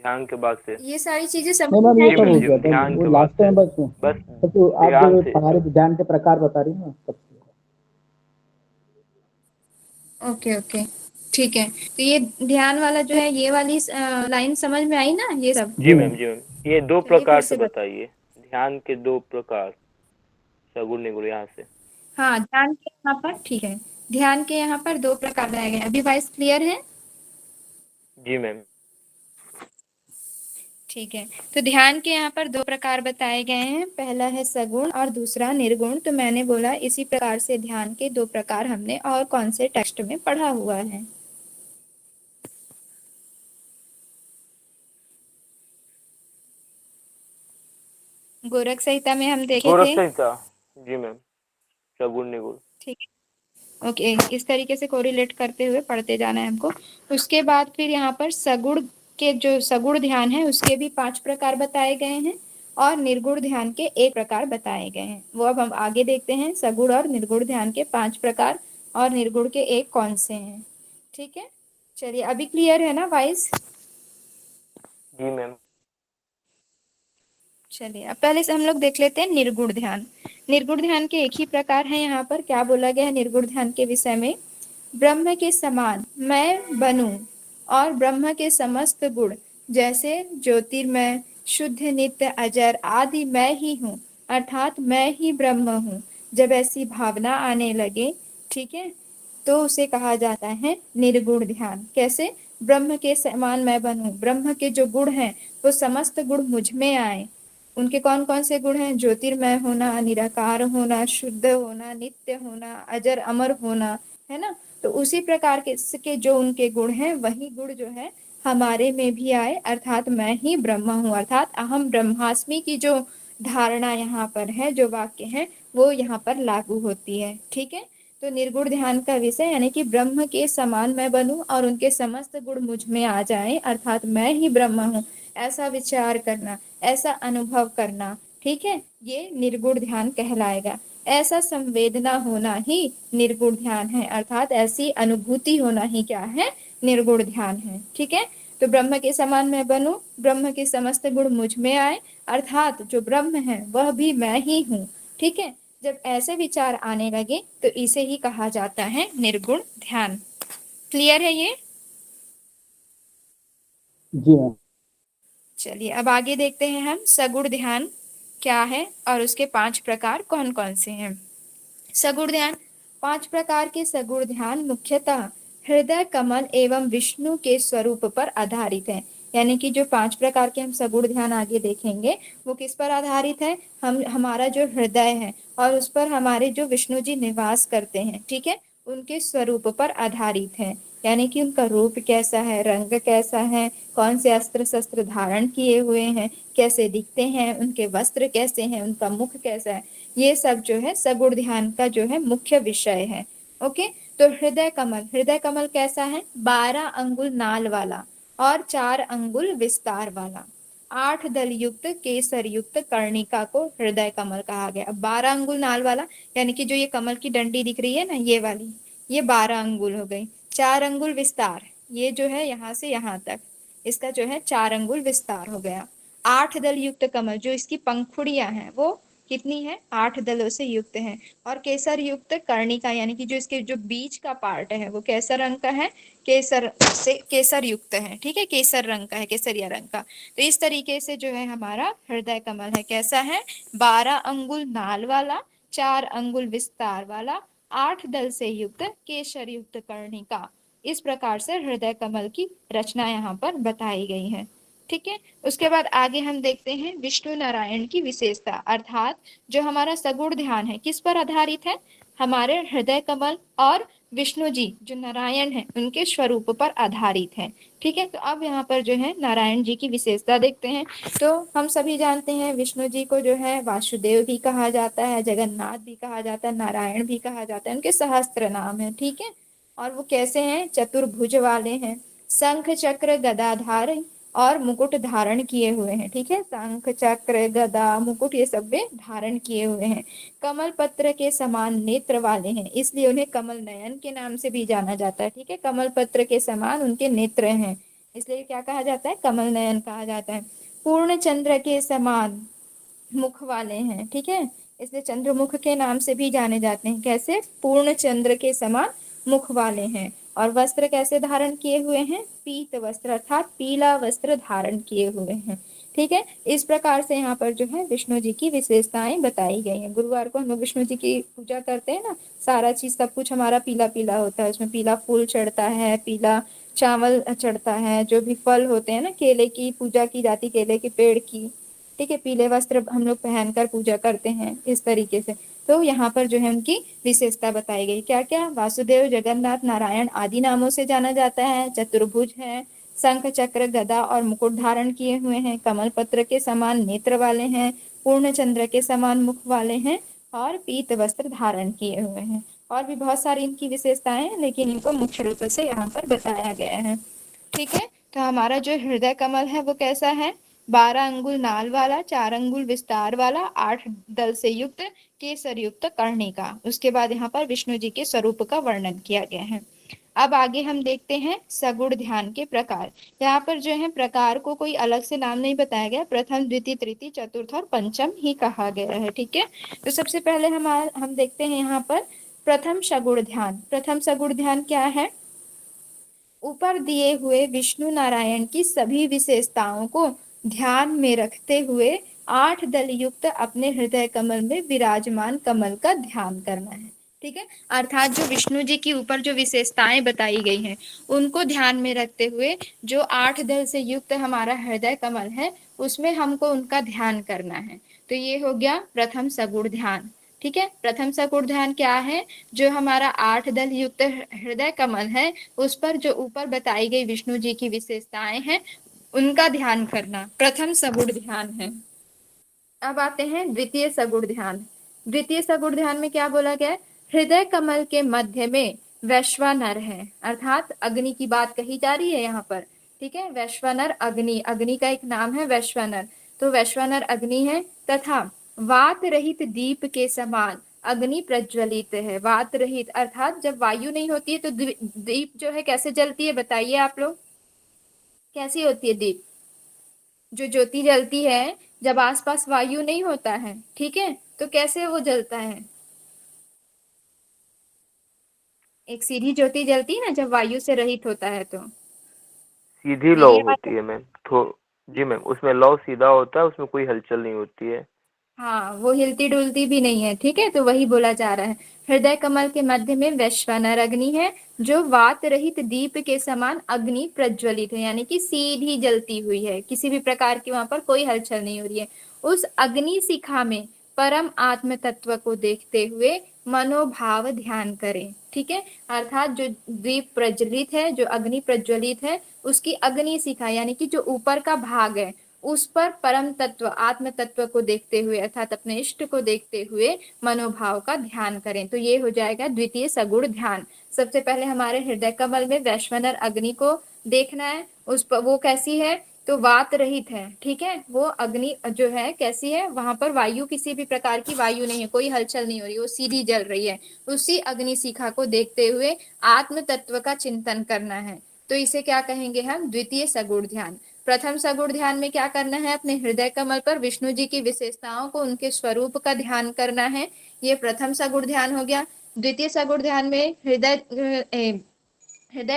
ध्यान के बाद से। ये सारी चीजें सब नहीं मैम, ये जी सब मैम, हो जी गया था, ध्यान वो के लास्ट बाद टाइम से, बस बस तो आप ध्यान जो से। हमारे ध्यान के प्रकार बता रही हैं ना, तब ओके ओके, ठीक है। तो ये ध्यान वाला जो है, ये वाली लाइन समझ में आई ना, ये सब? जी मैम, जी मैम। ये 2 चलिए फिर प्रकार से से बताइए, ध्यान के 2 प्रकार, सगुण निगुण यहाँ से। हाँ, ध्यान के यहाँ पर, ठीक है, ध्यान के यहाँ पर 2 प्रकार बताए गए। अभी वॉइस क्लियर है? जी मैम। ठीक है। तो ध्यान के यहाँ पर 2 प्रकार बताए गए हैं, पहला है सगुण और दूसरा निर्गुण। तो मैंने बोला इसी प्रकार से ध्यान के 2 प्रकार हमने और कौन से टेक्स्ट में पढ़ा हुआ है। गोरख संहिता में हम देखे गोरख थे। संहिता, जी मैम, सगुण निगुण। ठीक है, ओके, इस तरीके से कोरिलेट करते हुए पढ़ते जाना है हमको। उसके बाद फिर यहाँ पर सगुण के, जो सगुण ध्यान है उसके भी 5 प्रकार बताए गए हैं और निर्गुण ध्यान के 1 प्रकार बताए गए हैं। वो अब हम आगे देखते हैं, सगुण और निर्गुण ध्यान के 5 प्रकार और निर्गुण के 1 कौन से हैं। ठीक है, चलिए अभी क्लियर है ना वाइस? जी मैम। चलिए अब पहले से हम लोग देख लेते हैं निर्गुण ध्यान। निर्गुण ध्यान के 1 ही प्रकार है। यहाँ पर क्या बोला गया है निर्गुण ध्यान के विषय में? ब्रह्म के समान मैं बनूं और ब्रह्म के समस्त गुण, जैसे ज्योतिर्मय, शुद्ध, नित्य, अजर आदि मैं ही हूँ, अर्थात मैं ही ब्रह्म हूँ, जब ऐसी भावना आने लगे, ठीक है, तो उसे कहा जाता है निर्गुण ध्यान। कैसे? ब्रह्म के समान मैं बनूं, ब्रह्म के जो गुण हैं वो समस्त गुण मुझ में आए। उनके कौन कौन से गुण हैं? ज्योतिर्मय होना, निराकार होना, शुद्ध होना, नित्य होना, अजर अमर होना, है ना। तो उसी प्रकार के जो उनके गुण हैं वही गुण जो है हमारे में भी आए, अर्थात मैं ही ब्रह्म हूँ, अर्थात अहम ब्रह्मास्मि की जो धारणा यहाँ पर है, जो वाक्य है, वो यहाँ पर लागू होती है। ठीक है, तो निर्गुण ध्यान का विषय यानी कि ब्रह्म के समान मैं बनूं और उनके समस्त गुण मुझ में आ जाएं, अर्थात मैं ही ब्रह्म हूँ, ऐसा विचार करना, ऐसा अनुभव करना, ठीक है, ये निर्गुण ध्यान कहलाएगा। ऐसा संवेदना होना ही निर्गुण ध्यान है, अर्थात ऐसी अनुभूति होना ही क्या है? निर्गुण ध्यान है। ठीक है, तो ब्रह्म के समान मैं बनूं, ब्रह्म के समस्त गुण मुझ में आए, अर्थात जो ब्रह्म है वह भी मैं ही हूँ। ठीक है, जब ऐसे विचार आने लगे तो इसे ही कहा जाता है निर्गुण ध्यान। क्लियर है ये? जी मैम। चलिए अब आगे देखते हैं हम सगुण ध्यान क्या है और उसके 5 प्रकार कौन कौन से हैं। सगुण ध्यान, 5 प्रकार के सगुण ध्यान मुख्यतः हृदय कमल एवं विष्णु के स्वरूप पर आधारित है। यानी कि जो 5 प्रकार के हम सगुण ध्यान आगे देखेंगे वो किस पर आधारित है? हमारा जो हृदय है और उस पर हमारे जो विष्णु जी निवास करते हैं, ठीक है, उनके स्वरूप पर आधारित है। यानी कि उनका रूप कैसा है, रंग कैसा है, कौन से अस्त्र शस्त्र धारण किए हुए हैं, कैसे दिखते हैं, उनके वस्त्र कैसे हैं, उनका मुख कैसा है, ये सब जो है सगुण ध्यान का जो है मुख्य विषय है। ओके, तो हृदय कमल, हृदय कमल कैसा है? 12 अंगुल नाल वाला और 4 अंगुल विस्तार वाला, 8 दल युक्त केसर युक्त कर्णिका को हृदय कमल कहा गया। अब 12 अंगुल नाल वाला यानी कि जो ये कमल की डंडी दिख रही है ना, ये वाली, ये 12 अंगुल हो गई। 4 अंगुल विस्तार, ये जो है यहाँ से यहाँ तक, इसका जो है 4 अंगुल विस्तार हो गया। 8 दल युक्त कमल, जो इसकी पंखुड़ियां हैं वो कितनी है? 8 दलों से युक्त है। और केसर युक्त कर्णिका यानी कि जो इसके जो बीच का पार्ट है वो कैसा रंग का है? केसर से केसर युक्त है। ठीक है, केसर रंग का है, केसरिया रंग का। तो इस तरीके से जो है हमारा हृदय कमल है, कैसा है? 12 अंगुल नाल वाला, 4 अंगुल विस्तार वाला, 8 दल से युक्त केसर युक्त कर्णिका। इस प्रकार से हृदय कमल की रचना यहाँ पर बताई गई है। ठीक है, उसके बाद आगे हम देखते हैं विष्णु नारायण की विशेषता, अर्थात जो हमारा सगुण ध्यान है किस पर आधारित है? हमारे हृदय कमल और विष्णु जी जो नारायण है उनके स्वरूप पर आधारित है। ठीक है, तो अब यहाँ पर जो है नारायण जी की विशेषता देखते हैं। तो हम सभी जानते हैं विष्णु जी को जो है वासुदेव भी कहा जाता है, जगन्नाथ भी कहा जाता है, नारायण भी कहा जाता है, उनके सहस्त्र नाम है। ठीक है, और वो कैसे हैं? चतुर्भुज वाले हैं, शंख चक्र गदाधार और मुकुट धारण किए हुए हैं। ठीक है, शंख चक्र गदा मुकुट ये सब वे धारण किए हुए हैं। कमल पत्र के समान नेत्र वाले हैं, इसलिए उन्हें कमल नयन के नाम से भी जाना जाता है। ठीक है, कमल पत्र के समान उनके नेत्र हैं, इसलिए क्या कहा जाता है? कमल नयन कहा जाता है। पूर्ण चंद्र के समान मुख वाले हैं। ठीक है, इसलिए चंद्रमुख के नाम से भी जाने जाते हैं। कैसे? पूर्ण चंद्र के समान मुख वाले हैं। और वस्त्र कैसे धारण किए हुए हैं? पीत वस्त्र अर्थात पीला वस्त्र धारण किए हुए हैं। ठीक है, इस प्रकार से यहाँ पर जो है विष्णु जी की विशेषताएं बताई गई हैं। गुरुवार को हम लोग विष्णु जी की पूजा करते हैं ना, सारा चीज सब कुछ हमारा पीला पीला होता है, उसमें पीला फूल चढ़ता है, पीला चावल चढ़ता है, जो भी फल होते हैं ना, केले की पूजा की जाती, केले के पेड़ की। ठीक है, पीले वस्त्र हम लोग पहनकर पूजा करते हैं इस तरीके से। तो यहाँ पर जो है उनकी विशेषता बताई गई। क्या क्या? वासुदेव, जगन्नाथ, नारायण आदि नामों से जाना जाता है। चतुर्भुज है, शंख चक्र गदा और मुकुट धारण किए हुए हैं, कमल पत्र के समान नेत्र वाले हैं, पूर्ण चंद्र के समान मुख वाले हैं और पीत वस्त्र धारण किए हुए हैं। और भी बहुत सारी इनकी विशेषताएं हैं, लेकिन इनको मुख्य रूप से यहाँ पर बताया गया है। ठीक है, तो हमारा जो हृदय कमल है वो कैसा है? 12 अंगुल नाल वाला, 4 अंगुल विस्तार वाला, 8 दल से युक्त, केसर युक्त कर्णिका। उसके बाद यहाँ पर विष्णु जी के स्वरूप का वर्णन किया गया है। अब आगे हम देखते हैं सगुण ध्यान के प्रकार। यहाँ पर जो है प्रकार को कोई अलग से नाम नहीं बताया गया, प्रथम, द्वितीय, तृतीय, चतुर्थ और पंचम ही कहा गया है। ठीक है, तो सबसे पहले हम देखते हैं यहाँ पर प्रथम सगुण ध्यान। प्रथम सगुण ध्यान क्या है? ऊपर दिए हुए विष्णु नारायण की सभी विशेषताओं को ध्यान में रखते हुए 8 दल युक्त अपने हृदय कमल में विराजमान कमल का ध्यान करना है। ठीक है, अर्थात जो विष्णु जी की ऊपर जो विशेषताएं बताई गई हैं उनको ध्यान में रखते हुए जो 8 दल से युक्त हमारा हृदय कमल है उसमें हमको उनका ध्यान करना है। तो ये हो गया प्रथम सगुण ध्यान। ठीक है, प्रथम सगुण ध्यान क्या है? जो हमारा 8 दल युक्त हृदय कमल है उस पर जो ऊपर बताई गई विष्णु जी की विशेषताएं हैं उनका ध्यान करना प्रथम सगुण ध्यान है। अब आते हैं द्वितीय सगुण ध्यान। द्वितीय सगुण ध्यान में क्या बोला गया? हृदय कमल के मध्य में वैश्वानर है, अर्थात अग्नि की बात कही जा रही है यहाँ पर। ठीक है, वैश्वानर अग्नि, अग्नि का एक नाम है वैश्वानर। तो वैश्वानर अग्नि है तथा वात रहित दीप के समान अग्नि प्रज्वलित है। वात रहित अर्थात जब वायु नहीं होती है तो दीप जो है कैसे जलती है? बताइए आप लोग, कैसी होती है दीप? जो ज्योति जलती है जब आसपास वायु नहीं होता है, ठीक है, तो कैसे वो जलता है? एक सीधी ज्योति जलती है ना जब वायु से रहित होता है तो। सीधी लौ होती है मैम। जी मैम, उसमें लौ सीधा होता है, उसमें कोई हलचल नहीं होती है। हाँ, वो हिलती डुलती भी नहीं है। ठीक है, तो वही बोला जा रहा है। हृदय कमल के मध्य में वैश्वानर अग्नि है जो वात रहित दीप के समान अग्नि प्रज्वलित है, यानी कि सीधी जलती हुई है, किसी भी प्रकार की वहां पर कोई हलचल नहीं हो रही है। उस अग्नि शिखा में परम आत्म तत्व को देखते हुए मनोभाव ध्यान करें। ठीक है, अर्थात जो दीप प्रज्वलित है, जो अग्नि प्रज्वलित है, उसकी अग्नि शिखा यानी कि जो ऊपर का भाग है उस पर परम तत्व आत्म तत्व को देखते हुए अर्थात अपने इष्ट को देखते हुए मनोभाव का ध्यान करें। तो ये हो जाएगा द्वितीय सगुण ध्यान। सबसे पहले हमारे हृदय कमल में वैश्वानर अग्नि को देखना है। उस पर वो कैसी है? तो वात रहित है। ठीक है, वो अग्नि जो है कैसी है? वहां पर वायु, किसी भी प्रकार की वायु नहीं है, कोई हलचल नहीं हो रही, वो सीधी जल रही है। उसी अग्नि शिखा को देखते हुए आत्म तत्व का चिंतन करना है। तो इसे क्या कहेंगे हम? द्वितीय सगुण ध्यान। प्रथम सगुण ध्यान में क्या करना है? अपने हृदय कमल पर विष्णु जी की विशेषताओं को, उनके स्वरूप का ध्यान करना है। ये प्रथम सगुण ध्यान हो गया। द्वितीय सगुण ध्यान में हृदय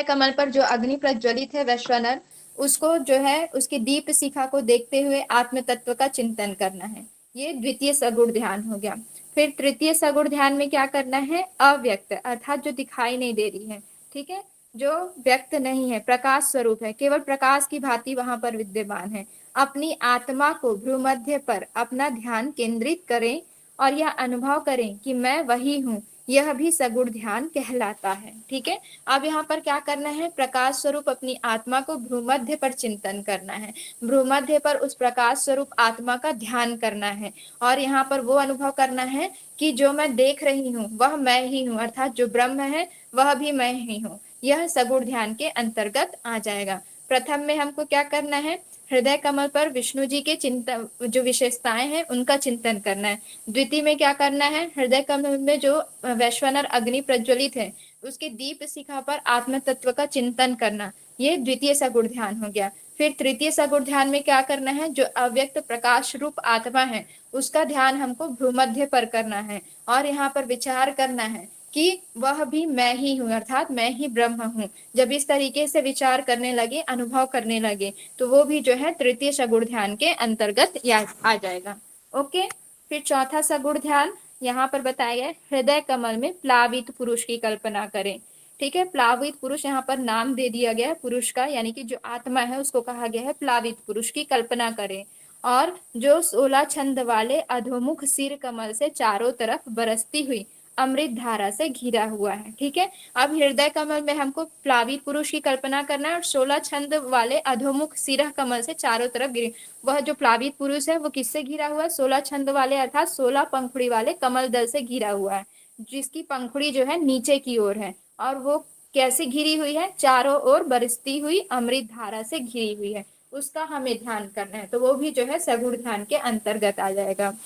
कमल पर जो अग्नि प्रज्वलित है वैश्वानर, उसको जो है उसकी दीप शिखा को देखते हुए आत्म तत्व का चिंतन करना है। ये द्वितीय सगुण ध्यान हो गया। फिर तृतीय सगुण ध्यान में क्या करना है? अव्यक्त अर्थात जो दिखाई नहीं दे रही है, ठीक है, जो व्यक्त नहीं है, प्रकाश स्वरूप है, केवल प्रकाश की भांति वहां पर विद्यमान है। अपनी आत्मा को भ्रूमध्य पर अपना ध्यान केंद्रित करें और यह अनुभव करें कि मैं वही हूँ। यह भी सगुण ध्यान कहलाता है। ठीक है, अब यहाँ पर क्या करना है? प्रकाश स्वरूप अपनी आत्मा को भ्रूमध्य पर चिंतन करना है। भ्रूमध्य पर उस प्रकाश स्वरूप आत्मा का ध्यान करना है और यहाँ पर वो अनुभव करना है कि जो मैं देख रही हूँ वह मैं ही हूँ, अर्थात जो ब्रह्म है वह भी मैं ही हूँ। यह सगुण ध्यान के अंतर्गत आ जाएगा। प्रथम में हमको क्या करना है? हृदय कमल पर विष्णु जी के चिंतन, जो विशेषताएं हैं उनका चिंतन करना है। द्वितीय में क्या करना है? हृदय कमल में जो वैश्वानर अग्नि प्रज्वलित है उसके दीप शिखा पर आत्म तत्व का चिंतन करना, ये द्वितीय सगुण ध्यान हो गया। फिर तृतीय सगुण ध्यान में क्या करना है? जो अव्यक्त प्रकाश रूप आत्मा है उसका ध्यान हमको भ्रूमध्य पर करना है और यहाँ पर विचार करना है कि वह भी मैं ही हूँ, अर्थात मैं ही ब्रह्म हूँ। जब इस तरीके से विचार करने लगे, अनुभव करने लगे, तो वो भी जो है तृतीय सगुण ध्यान के अंतर्गत आ जाएगा। ओके, फिर चौथा सगुण ध्यान यहाँ पर बताया गया, हृदय कमल में प्लावित पुरुष की कल्पना करें। ठीक है, प्लावित पुरुष यहाँ पर नाम दे दिया गया है पुरुष का, यानी कि जो आत्मा है उसको कहा गया है प्लावित पुरुष की कल्पना करें, और जो 16 छंद वाले अधोमुख सिर कमल से चारों तरफ बरसती हुई अमृत धारा से घिरा हुआ है। ठीक है, अब हृदय कमल में हमको प्लावित पुरुष की कल्पना करना है, और 16 छंद वाले अधोमुख सिर कमल से चारों तरफ घिरे। वह जो प्लावित पुरुष है वो किससे घिरा हुआ है? 16 छंद वाले अर्थात 16 पंखुड़ी वाले कमल दल से घिरा हुआ है, जिसकी पंखुड़ी जो है नीचे की ओर है, और वो कैसे घिरी हुई है? चारों ओर बरसती हुई अमृत धारा से घिरी हुई है, उसका हमें ध्यान करना है। तो वो भी जो है सगुण ध्यान के अंतर्गत आ जाएगा।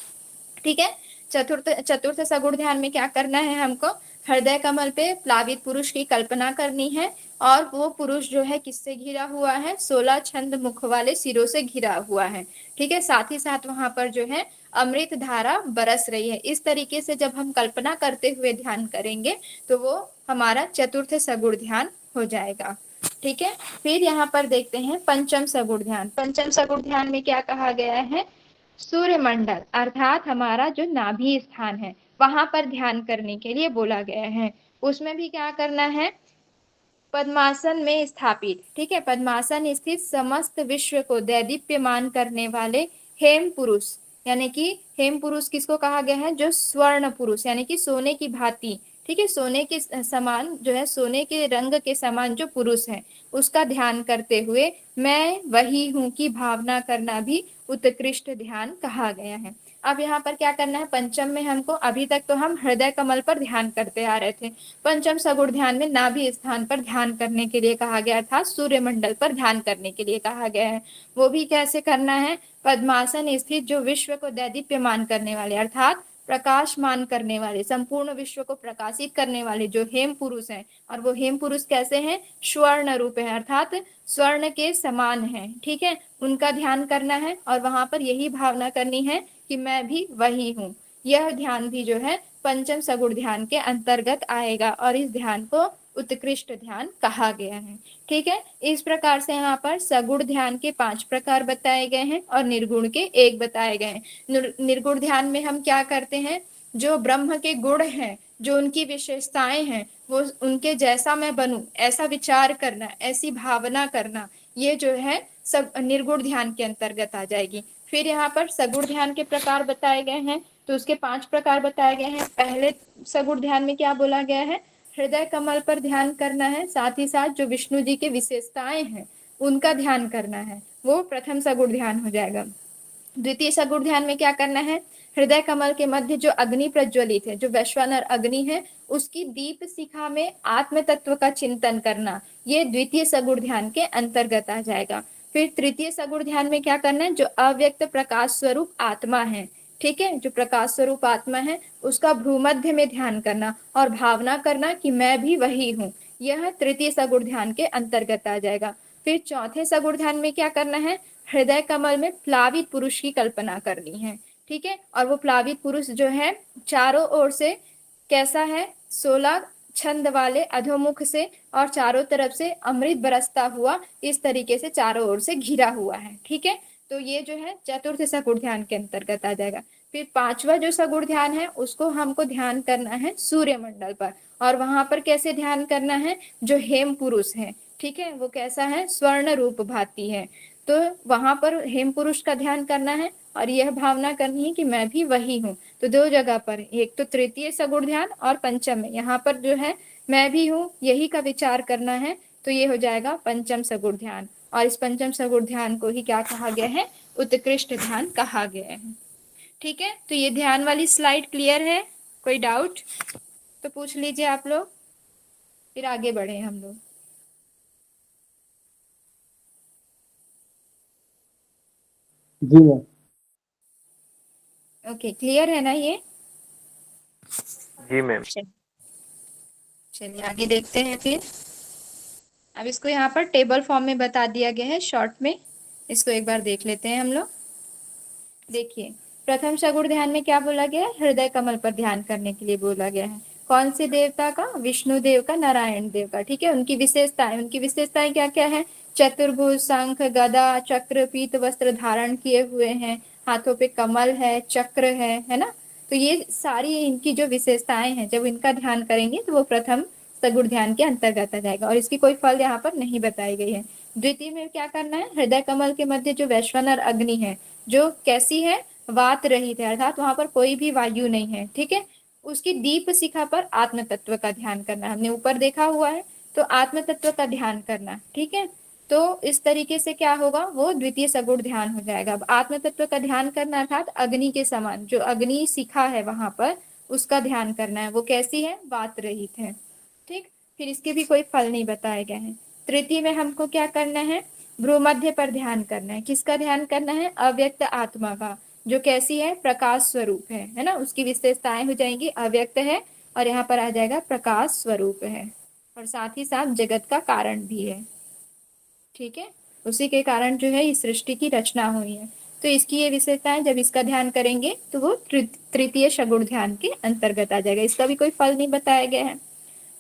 ठीक है, चतुर्थ सगुण ध्यान में क्या करना है हमको? हृदय कमल पे प्लावित पुरुष की कल्पना करनी है, और वो पुरुष जो है किससे घिरा हुआ है? 16 छंद मुख वाले सिरों से घिरा हुआ है। ठीक है, साथ ही साथ वहां पर जो है अमृत धारा बरस रही है। इस तरीके से जब हम कल्पना करते हुए ध्यान करेंगे तो वो हमारा चतुर्थ सगुण ध्यान हो जाएगा। ठीक है, फिर यहाँ पर देखते हैं पंचम सगुण ध्यान। पंचम सगुण ध्यान में क्या कहा गया है? सूर्य मंडल अर्थात हमारा जो नाभि स्थान है वहां पर ध्यान करने के लिए बोला गया है। उसमें भी क्या करना है? पद्मासन में स्थापित, ठीक है, पद्मासन स्थित समस्त विश्व को दैदीप्यमान करने वाले हेम पुरुष, यानी कि हेम पुरुष किसको कहा गया है? जो स्वर्ण पुरुष यानी कि सोने की भांति, ठीक है, सोने के समान जो है, सोने के रंग के समान जो पुरुष है उसका ध्यान करते हुए मैं वही हूँ की भावना करना भी उत्कृष्ट ध्यान कहा गया है। अब यहाँ पर क्या करना है? पंचम में हमको, अभी तक तो हम हृदय कमल पर ध्यान करते आ रहे थे, पंचम सगुण ध्यान में नाभि स्थान पर ध्यान करने के लिए कहा गया था, सूर्य मंडल पर ध्यान करने के लिए कहा गया है। वो भी कैसे करना है? पद्मासन स्थित जो विश्व को दैदीप्यमान करने वाले अर्थात प्रकाशमान करने वाले, संपूर्ण विश्व को प्रकाशित करने वाले जो हेम पुरुष हैं, और वो हेम पुरुष कैसे हैं? स्वर्ण रूप है अर्थात स्वर्ण के समान है। ठीक है, उनका ध्यान करना है, और वहां पर यही भावना करनी है कि मैं भी वही हूँ। यह ध्यान भी जो है पंचम सगुण ध्यान के अंतर्गत आएगा, और इस ध्यान को उत्कृष्ट ध्यान कहा गया है। ठीक है, इस प्रकार से यहाँ पर सगुण ध्यान के 5 प्रकार बताए गए हैं और निर्गुण के 1 बताए गए हैं। निर्गुण ध्यान में हम क्या करते हैं? जो ब्रह्म के गुण हैं, जो उनकी विशेषताएं हैं, वो उनके जैसा मैं बनूं ऐसा विचार करना, ऐसी भावना करना, ये जो है सब निर्गुण ध्यान के अंतर्गत आ जाएगी। फिर यहाँ पर सगुण ध्यान के प्रकार बताए गए हैं, तो उसके 5 प्रकार बताए गए हैं। पहले सगुण ध्यान में क्या बोला गया है? हृदय कमल पर ध्यान करना है, साथ ही साथ जो विष्णु जी की विशेषताएं हैं उनका ध्यान करना है, वो प्रथम सगुण ध्यान हो जाएगा। द्वितीय सगुण ध्यान में क्या करना है? हृदय कमल के मध्य जो अग्नि प्रज्वलित है, जो वैश्वानर अग्नि है, उसकी दीप शिखा में आत्म तत्व का चिंतन करना, ये द्वितीय सगुण ध्यान के अंतर्गत आ जाएगा। फिर तृतीय सगुण ध्यान में क्या करना है? जो अव्यक्त प्रकाश स्वरूप आत्मा है, ठीक है, जो प्रकाश स्वरूप आत्मा है उसका भ्रूमध्य में ध्यान करना और भावना करना कि मैं भी वही हूँ, यह तृतीय सगुण ध्यान के अंतर्गत आ जाएगा। फिर चौथे सगुण ध्यान में क्या करना है? हृदय कमल में प्लावित पुरुष की कल्पना करनी है, ठीक है, और वो प्लावित पुरुष जो है चारों ओर से कैसा है? 16 छंद वाले अधोमुख से और चारों तरफ से अमृत बरसता हुआ इस तरीके से चारों ओर से घिरा हुआ है। ठीक है, तो ये जो है चतुर्थ सगुण ध्यान के अंतर्गत आ जाएगा। फिर 5वां जो सगुण ध्यान है उसको हमको ध्यान करना है सूर्य मंडल पर, और वहां पर कैसे ध्यान करना है? जो हेम पुरुष है, ठीक है, वो कैसा है? स्वर्ण रूप भाती है, तो वहां पर हेम पुरुष का ध्यान करना है और यह भावना करनी है कि मैं भी वही हूँ। तो 2 जगह पर, एक तो तृतीय सगुण ध्यान और पंचम में, यहाँ पर जो है मैं भी हूँ यही का विचार करना है, तो ये हो जाएगा पंचम सगुण ध्यान। और इस पंचम सगुण ध्यान को ही क्या कहा गया है? उत्कृष्ट ध्यान कहा गया है। ठीक है, तो ये ध्यान वाली स्लाइड क्लियर है? कोई डाउट तो पूछ लीजिए आप लोग, फिर आगे बढ़े हम लोग। जी मैम। ओके, क्लियर है ना ये? जी मैम। चलिए आगे देखते हैं। फिर अब इसको यहाँ पर टेबल फॉर्म में बता दिया गया है शॉर्ट में, इसको एक बार देख लेते हैं हम लोग। देखिए, प्रथम सगुण ध्यान में क्या बोला गया है? हृदय कमल पर ध्यान करने के लिए बोला गया है। कौन से देवता का? विष्णु देव का, नारायण देव का। ठीक है, उनकी विशेषताएं क्या क्या है? चतुर्भुज, शंख, गदा, चक्र, पीत वस्त्र धारण किए हुए हैं, हाथों पे कमल है, चक्र है ना। तो ये सारी इनकी जो विशेषताएं हैं, जब इनका ध्यान करेंगे तो वो प्रथम सगुण ध्यान के अंतर्गत आ जाएगा, और इसकी कोई फल यहाँ पर नहीं बताई गई है। द्वितीय में क्या करना है? हृदय कमल के मध्य जो वैश्वानर अग्नि है, जो कैसी है? वात रहित है, अर्थात वहां पर कोई भी वायु नहीं है। ठीक है, उसकी दीप शिखा पर आत्म तत्व का ध्यान करना, हमने ऊपर देखा हुआ है, तो आत्म तत्व का ध्यान करना। ठीक है, तो इस तरीके से क्या होगा? वो द्वितीय सगुण ध्यान हो जाएगा। अब आत्म तत्व का ध्यान करना अर्थात अग्नि के समान जो अग्नि शिखा है वहां पर, उसका ध्यान करना है। वो कैसी है? वात रहित है। ठीक, फिर इसके भी कोई फल नहीं बताए गए हैं। तृतीय में हमको क्या करना है? भ्रूमध्य पर ध्यान करना है। किसका ध्यान करना है? अव्यक्त आत्मा का, जो कैसी है? प्रकाश स्वरूप है ना। उसकी विशेषताएं हो जाएंगी अव्यक्त है, और यहाँ पर आ जाएगा प्रकाश स्वरूप है, और साथ ही साथ जगत का कारण भी है। ठीक है, उसी के कारण जो है इस सृष्टि की रचना हुई है। तो इसकी ये विशेषताएं जब इसका ध्यान करेंगे तो वो तृतीय सगुण ध्यान के अंतर्गत आ जाएगा। इसका भी कोई फल नहीं बताया गया है।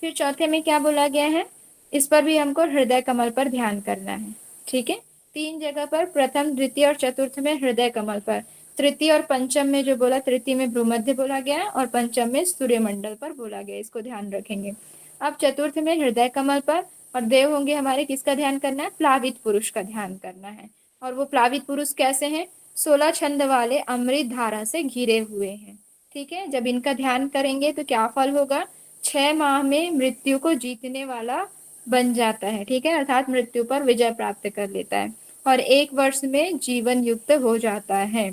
फिर चौथे में क्या बोला गया है? इस पर भी हमको हृदय कमल पर ध्यान करना है। ठीक है, 3 जगह पर, प्रथम, द्वितीय और चतुर्थ में हृदय कमल पर। तृतीय और पंचम में जो बोला, तृतीय में भ्रूमध्य बोला गया है, और पंचम में सूर्यमंडल पर बोला गया, इसको ध्यान रखेंगे। अब चतुर्थ में हृदय कमल पर, और देव होंगे हमारे, किसका ध्यान करना है? प्लावित पुरुष का ध्यान करना है। और वो प्लावित पुरुष कैसे हैं? 16 छंद वाले अमृत धारा से घिरे हुए हैं। ठीक है, जब इनका ध्यान करेंगे तो क्या फल होगा? 6 माह में मृत्यु को जीतने वाला बन जाता है। ठीक है, अर्थात मृत्यु पर विजय प्राप्त कर लेता है, और 1 वर्ष में जीवन युक्त हो जाता है।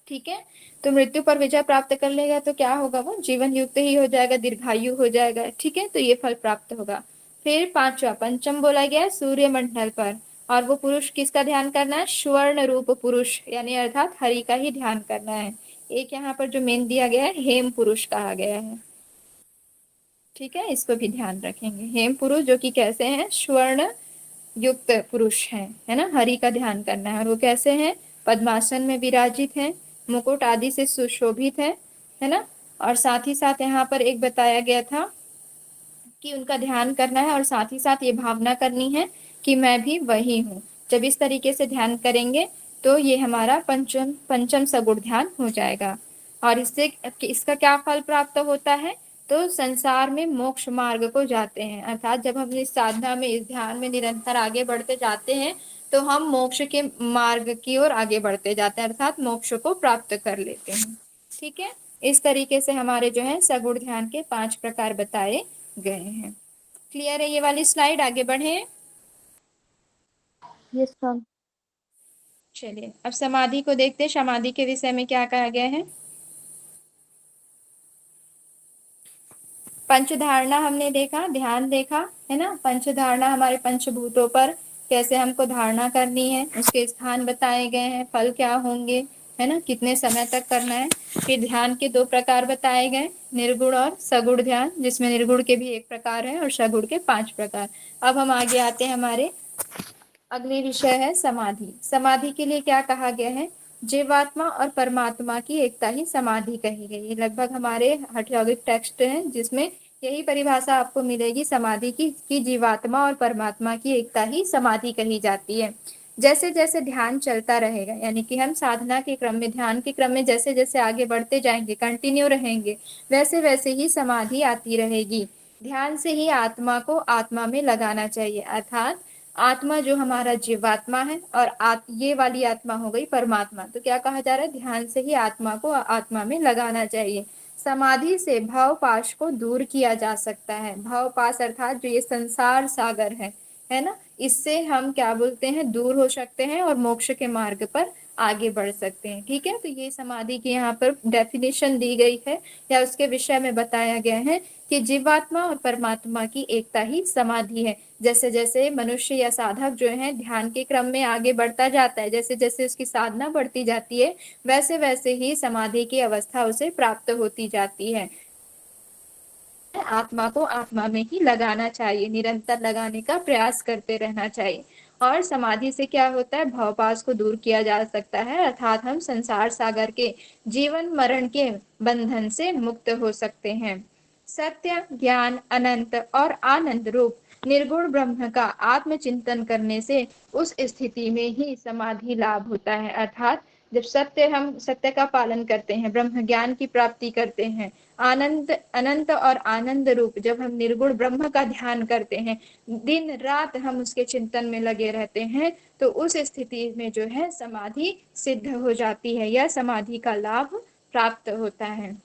ठीक है, तो मृत्यु पर विजय प्राप्त कर लेगा तो क्या होगा? वो जीवन युक्त ही हो जाएगा, दीर्घायु हो जाएगा। ठीक है, तो ये फल प्राप्त होगा। फिर पांचवा, पंचम बोला गया सूर्यमंडल पर, और वो पुरुष किसका ध्यान करना है? स्वर्ण रूप पुरुष, यानी अर्थात हरि का ही ध्यान करना है। एक यहाँ पर जो मेन दिया गया है, हेम पुरुष कहा गया है। ठीक है, इसको भी ध्यान रखेंगे। हेम पुरुष जो कि कैसे हैं? स्वर्ण युक्त पुरुष है ना। हरि का ध्यान करना है, और वो कैसे हैं? पद्मासन में विराजित है, मुकुट आदि से सुशोभित है ना। और साथ ही साथ यहाँ पर एक बताया गया था कि उनका ध्यान करना है, और साथ ही साथ ये भावना करनी है कि मैं भी वही हूँ। जब इस तरीके से ध्यान करेंगे तो ये हमारा पंचम सगुण ध्यान हो जाएगा। और इससे इसका क्या फल प्राप्त होता है? तो संसार में मोक्ष मार्ग को जाते हैं, अर्थात जब हम इस साधना में, इस ध्यान में निरंतर आगे बढ़ते जाते हैं तो हम मोक्ष के मार्ग की ओर आगे बढ़ते जाते हैं, अर्थात मोक्ष को प्राप्त कर लेते हैं। ठीक है, इस तरीके से हमारे जो है सगुण ध्यान के 5 प्रकार बताए गए हैं। क्लियर है ये वाली स्लाइड? आगे बढ़े। Yes ma'am. चलिए अब समाधि को देखते हैं, समाधि के विषय में क्या कहा गया है। पंचधारणा हमने देखा, ध्यान देखा है ना। पंचधारणा हमारे पंचभूतों पर कैसे हमको धारणा करनी है, उसके स्थान बताए गए हैं, फल क्या होंगे, है ना, कितने समय तक करना है। फिर ध्यान के 2 प्रकार बताए गए, निर्गुण और सगुण ध्यान, जिसमें निर्गुण के भी 1 प्रकार है और सगुण के 5 प्रकार। अब हम आगे आते हैं, हमारे अगले विषय है समाधि। समाधि के लिए क्या कहा गया है? जीवात्मा और परमात्मा की एकता ही समाधि कही गई है। लगभग हमारे हठ यौगिक टेक्स्ट है जिसमें यही परिभाषा आपको मिलेगी समाधि की, कि जीवात्मा और परमात्मा की एकता ही समाधि कही जाती है। जैसे जैसे ध्यान चलता रहेगा, यानी कि हम साधना के क्रम में, ध्यान के क्रम में जैसे जैसे आगे बढ़ते जाएंगे, कंटिन्यू रहेंगे, वैसे वैसे ही समाधि आती रहेगी। ध्यान से ही आत्मा को आत्मा में लगाना चाहिए, अर्थात आत्मा जो हमारा जीवात्मा है और ये वाली आत्मा हो गई परमात्मा। तो क्या कहा जा रहा है? ध्यान से ही आत्मा को आत्मा में लगाना चाहिए। समाधि से भाव पाश को दूर किया जा सकता है। भाव पाश अर्थात जो ये संसार सागर है ना, इससे हम क्या बोलते हैं? दूर हो सकते हैं और मोक्ष के मार्ग पर आगे बढ़ सकते हैं। ठीक है, तो ये समाधि की यहाँ पर डेफिनेशन दी गई है, या उसके विषय में बताया गया है कि जीवात्मा और परमात्मा की एकता ही समाधि है। जैसे जैसे मनुष्य या साधक जो है ध्यान के क्रम में आगे बढ़ता जाता है, जैसे जैसे उसकी साधना बढ़ती जाती है, वैसे वैसे ही समाधि की अवस्था उसे प्राप्त होती जाती है। आत्मा को आत्मा में ही लगाना चाहिए, निरंतर लगाने का प्रयास करते रहना चाहिए। और समाधि से क्या होता है? भवपाश को दूर किया जा सकता है, अर्थात हम संसार सागर के जीवन मरण के बंधन से मुक्त हो सकते हैं। सत्य, ज्ञान, अनंत और आनंद रूप निर्गुण ब्रह्म का आत्मचिंतन करने से उस स्थिति में ही समाधि लाभ होता है। अर्थात जब हम सत्य का पालन करते हैं, ब्रह्म ज्ञान की प्राप्ति करते हैं, आनंद, अनंत और आनंद रूप जब हम निर्गुण ब्रह्म का ध्यान करते हैं, दिन रात हम उसके चिंतन में लगे रहते हैं, तो उस स्थिति में जो है समाधि सिद्ध हो जाती है या समाधि का लाभ प्राप्त होता है।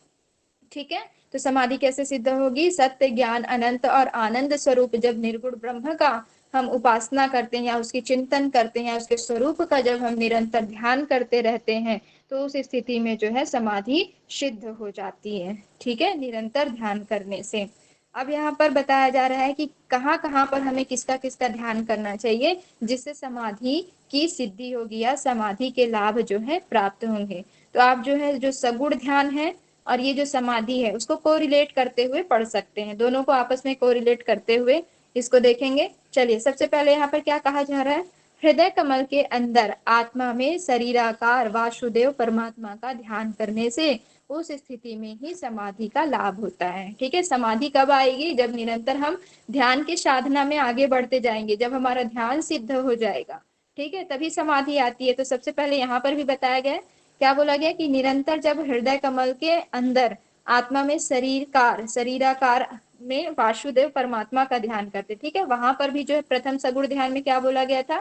ठीक है, तो समाधि कैसे सिद्ध होगी? सत्य, ज्ञान, अनंत और आनंद स्वरूप जब निर्गुण ब्रह्म का हम उपासना करते हैं या उसके चिंतन करते हैं या उसके स्वरूप का जब हम निरंतर ध्यान करते रहते हैं, तो उस स्थिति में जो है समाधि सिद्ध हो जाती है। ठीक है, निरंतर ध्यान करने से। अब यहाँ पर बताया जा रहा है कि कहाँ कहाँ पर हमें किसका किसका ध्यान करना चाहिए जिससे समाधि की सिद्धि होगी या समाधि के लाभ जो है प्राप्त होंगे। तो आप जो है जो सगुण ध्यान है और ये जो समाधि है उसको कोरिलेट करते हुए पढ़ सकते हैं, दोनों को आपस में कोरिलेट करते हुए इसको देखेंगे। चलिए, सबसे पहले यहाँ पर क्या कहा जा रहा है? हृदय कमल के अंदर आत्मा में शरीराकार वासुदेव परमात्मा का ध्यान करने से उस स्थिति में ही समाधि का लाभ होता है। ठीक है, समाधि कब आएगी? जब निरंतर हम ध्यान की साधना में आगे बढ़ते जाएंगे, जब हमारा ध्यान सिद्ध हो जाएगा, ठीक है, तभी समाधि आती है। तो सबसे पहले यहाँ पर भी बताया गया, क्या बोला गया कि निरंतर जब हृदय कमल के अंदर आत्मा में शरीराकार में वासुदेव परमात्मा का ध्यान करते। ठीक है, वहां पर भी जो है प्रथम सगुण ध्यान में क्या बोला गया था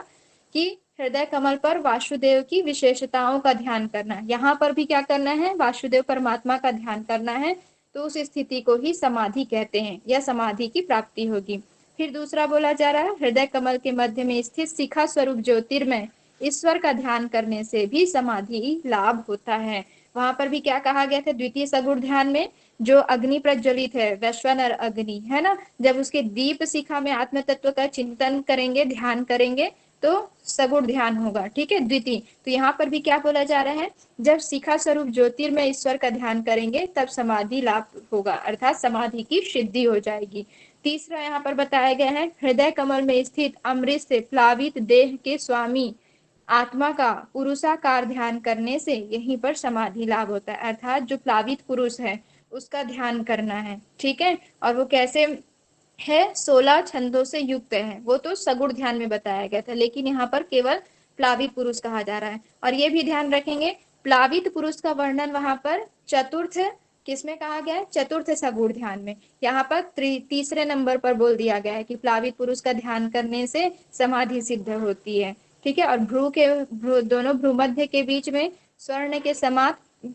कि हृदय कमल पर वासुदेव की विशेषताओं का ध्यान करना है। यहाँ पर भी क्या करना है? वासुदेव परमात्मा का ध्यान करना है। तो उस स्थिति को ही समाधि कहते हैं या समाधि की प्राप्ति होगी। फिर दूसरा बोला जा रहा है, हृदय कमल के मध्य में स्थित शिखा स्वरूप ज्योतिर्मय ईश्वर का ध्यान करने से भी समाधि लाभ होता है। वहां पर भी क्या कहा गया था? द्वितीय सगुण ध्यान में जो अग्नि प्रज्वलित है, वैश्वानर अग्नि है ना, जब उसके दीप शिखा में आत्म तत्व का चिंतन करेंगे, ध्यान करेंगे, तो सगुण ध्यान होगा। ठीक है, द्वितीय। तो यहाँ पर भी क्या बोला जा रहा है? जब शिखा स्वरूप ज्योतिर्मय ईश्वर का ध्यान करेंगे तब समाधि लाभ होगा, अर्थात समाधि की सिद्धि हो जाएगी। तीसरा यहाँ पर बताया गया है, हृदय कमल में स्थित अमृत से प्लावित देह के स्वामी आत्मा का पुरुषाकार ध्यान करने से यहीं पर समाधि लाभ होता है, अर्थात जो प्लावित पुरुष है उसका ध्यान करना है। ठीक है, और वो कैसे है? 16 छंदों से युक्त है। वो तो सगुण ध्यान में बताया गया था, लेकिन यहाँ पर केवल प्लावित पुरुष कहा जा रहा है। और ये भी ध्यान रखेंगे, प्लावित पुरुष का वर्णन वहां पर चतुर्थ किसमें कहा गया है? चतुर्थ सगुण ध्यान में। यहाँ पर तीसरे नंबर पर बोल दिया गया है कि प्लावित पुरुष का ध्यान करने से समाधि सिद्ध होती है। ठीक है, और दोनों भ्रूमध्य के बीच में स्वर्ण के समान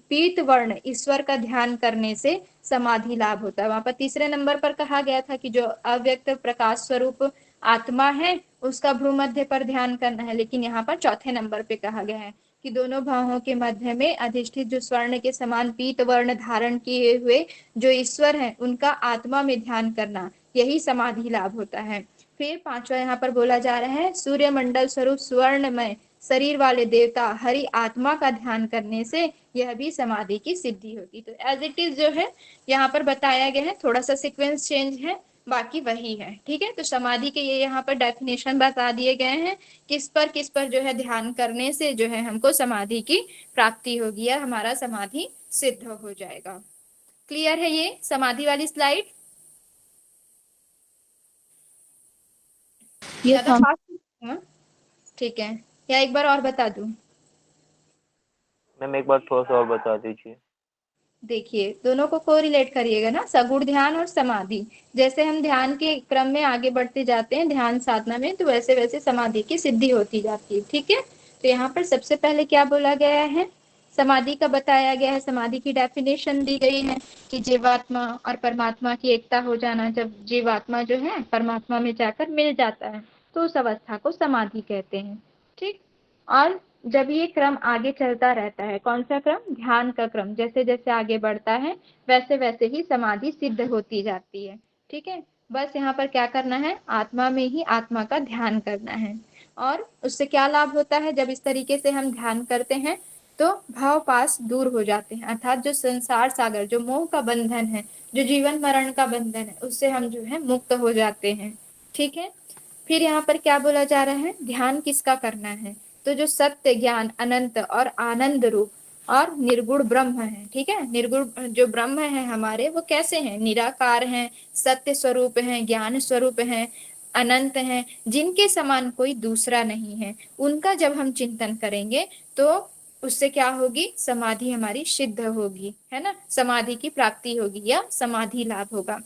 पीत वर्ण ईश्वर का ध्यान करने से समाधि लाभ होता है। वहां पर तीसरे नंबर पर कहा गया था कि जो अव्यक्त प्रकाश स्वरूप आत्मा है उसका भ्रूमध्य पर ध्यान करना है, लेकिन यहाँ पर चौथे नंबर पे कहा गया है कि दोनों भावों के मध्य में अधिष्ठित जो स्वर्ण के समान पीत वर्ण धारण किए हुए जो ईश्वर है उनका आत्मा में ध्यान करना, यही समाधि लाभ होता है। फिर पांचवा यहाँ पर बोला जा रहा है, सूर्य मंडल स्वरूप स्वर्णमय शरीर वाले देवता हरि आत्मा का ध्यान करने से यह भी समाधि की सिद्धि होती। तो एज इट इज जो है यहाँ पर बताया गया है, थोड़ा सा सीक्वेंस चेंज है, बाकी वही है। ठीक है, तो समाधि के ये यहाँ पर डेफिनेशन बता दिए गए हैं, किस पर जो है ध्यान करने से जो है हमको समाधि की प्राप्ति होगी या हमारा समाधि सिद्ध हो जाएगा। क्लियर है ये समाधि वाली स्लाइड? ज्यादा फास्ट? ठीक है, या एक बार और बता दूं? मैम एक बार थोड़ा सा और बता दीजिए। देखिए, दोनों को कोरिलेट करिएगा ना, सगुण ध्यान और समाधि। जैसे हम ध्यान के क्रम में आगे बढ़ते जाते हैं ध्यान साधना में, तो वैसे वैसे समाधि की सिद्धि होती जाती है। ठीक है, तो यहाँ पर सबसे पहले क्या बोला गया है? समाधि का बताया गया है, समाधि की डेफिनेशन दी गई है कि जीवात्मा और परमात्मा की एकता हो जाना। जब जीवात्मा जो है परमात्मा में जाकर मिल जाता है तो उस अवस्था को समाधि कहते हैं। ठीक, और जब ये क्रम आगे चलता रहता है, कौन सा क्रम? ध्यान का क्रम, जैसे जैसे आगे बढ़ता है वैसे वैसे ही समाधि सिद्ध होती जाती है। ठीक है, बस यहाँ पर क्या करना है? आत्मा में ही आत्मा का ध्यान करना है। और उससे क्या लाभ होता है? जब इस तरीके से हम ध्यान करते हैं तो भाव पास दूर हो जाते हैं, अर्थात जो संसार सागर, जो मोह का बंधन है, जो जीवन मरण का बंधन है, उससे हम जो है मुक्त हो जाते हैं। ठीक है, फिर यहाँ पर क्या बोला जा रहा है? ध्यान किसका करना है? तो जो सत्य, ज्ञान, अनंत और आनंद रूप और निर्गुण ब्रह्म है। ठीक है, निर्गुण जो ब्रह्म है हमारे, वो कैसे हैं? निराकार हैं, सत्य स्वरूप हैं, ज्ञान स्वरूप हैं, अनंत हैं, जिनके समान कोई दूसरा नहीं है। उनका जब हम चिंतन करेंगे तो उससे क्या होगी? समाधि हमारी सिद्ध होगी, है ना, समाधि की प्राप्ति होगी या समाधि लाभ होगा।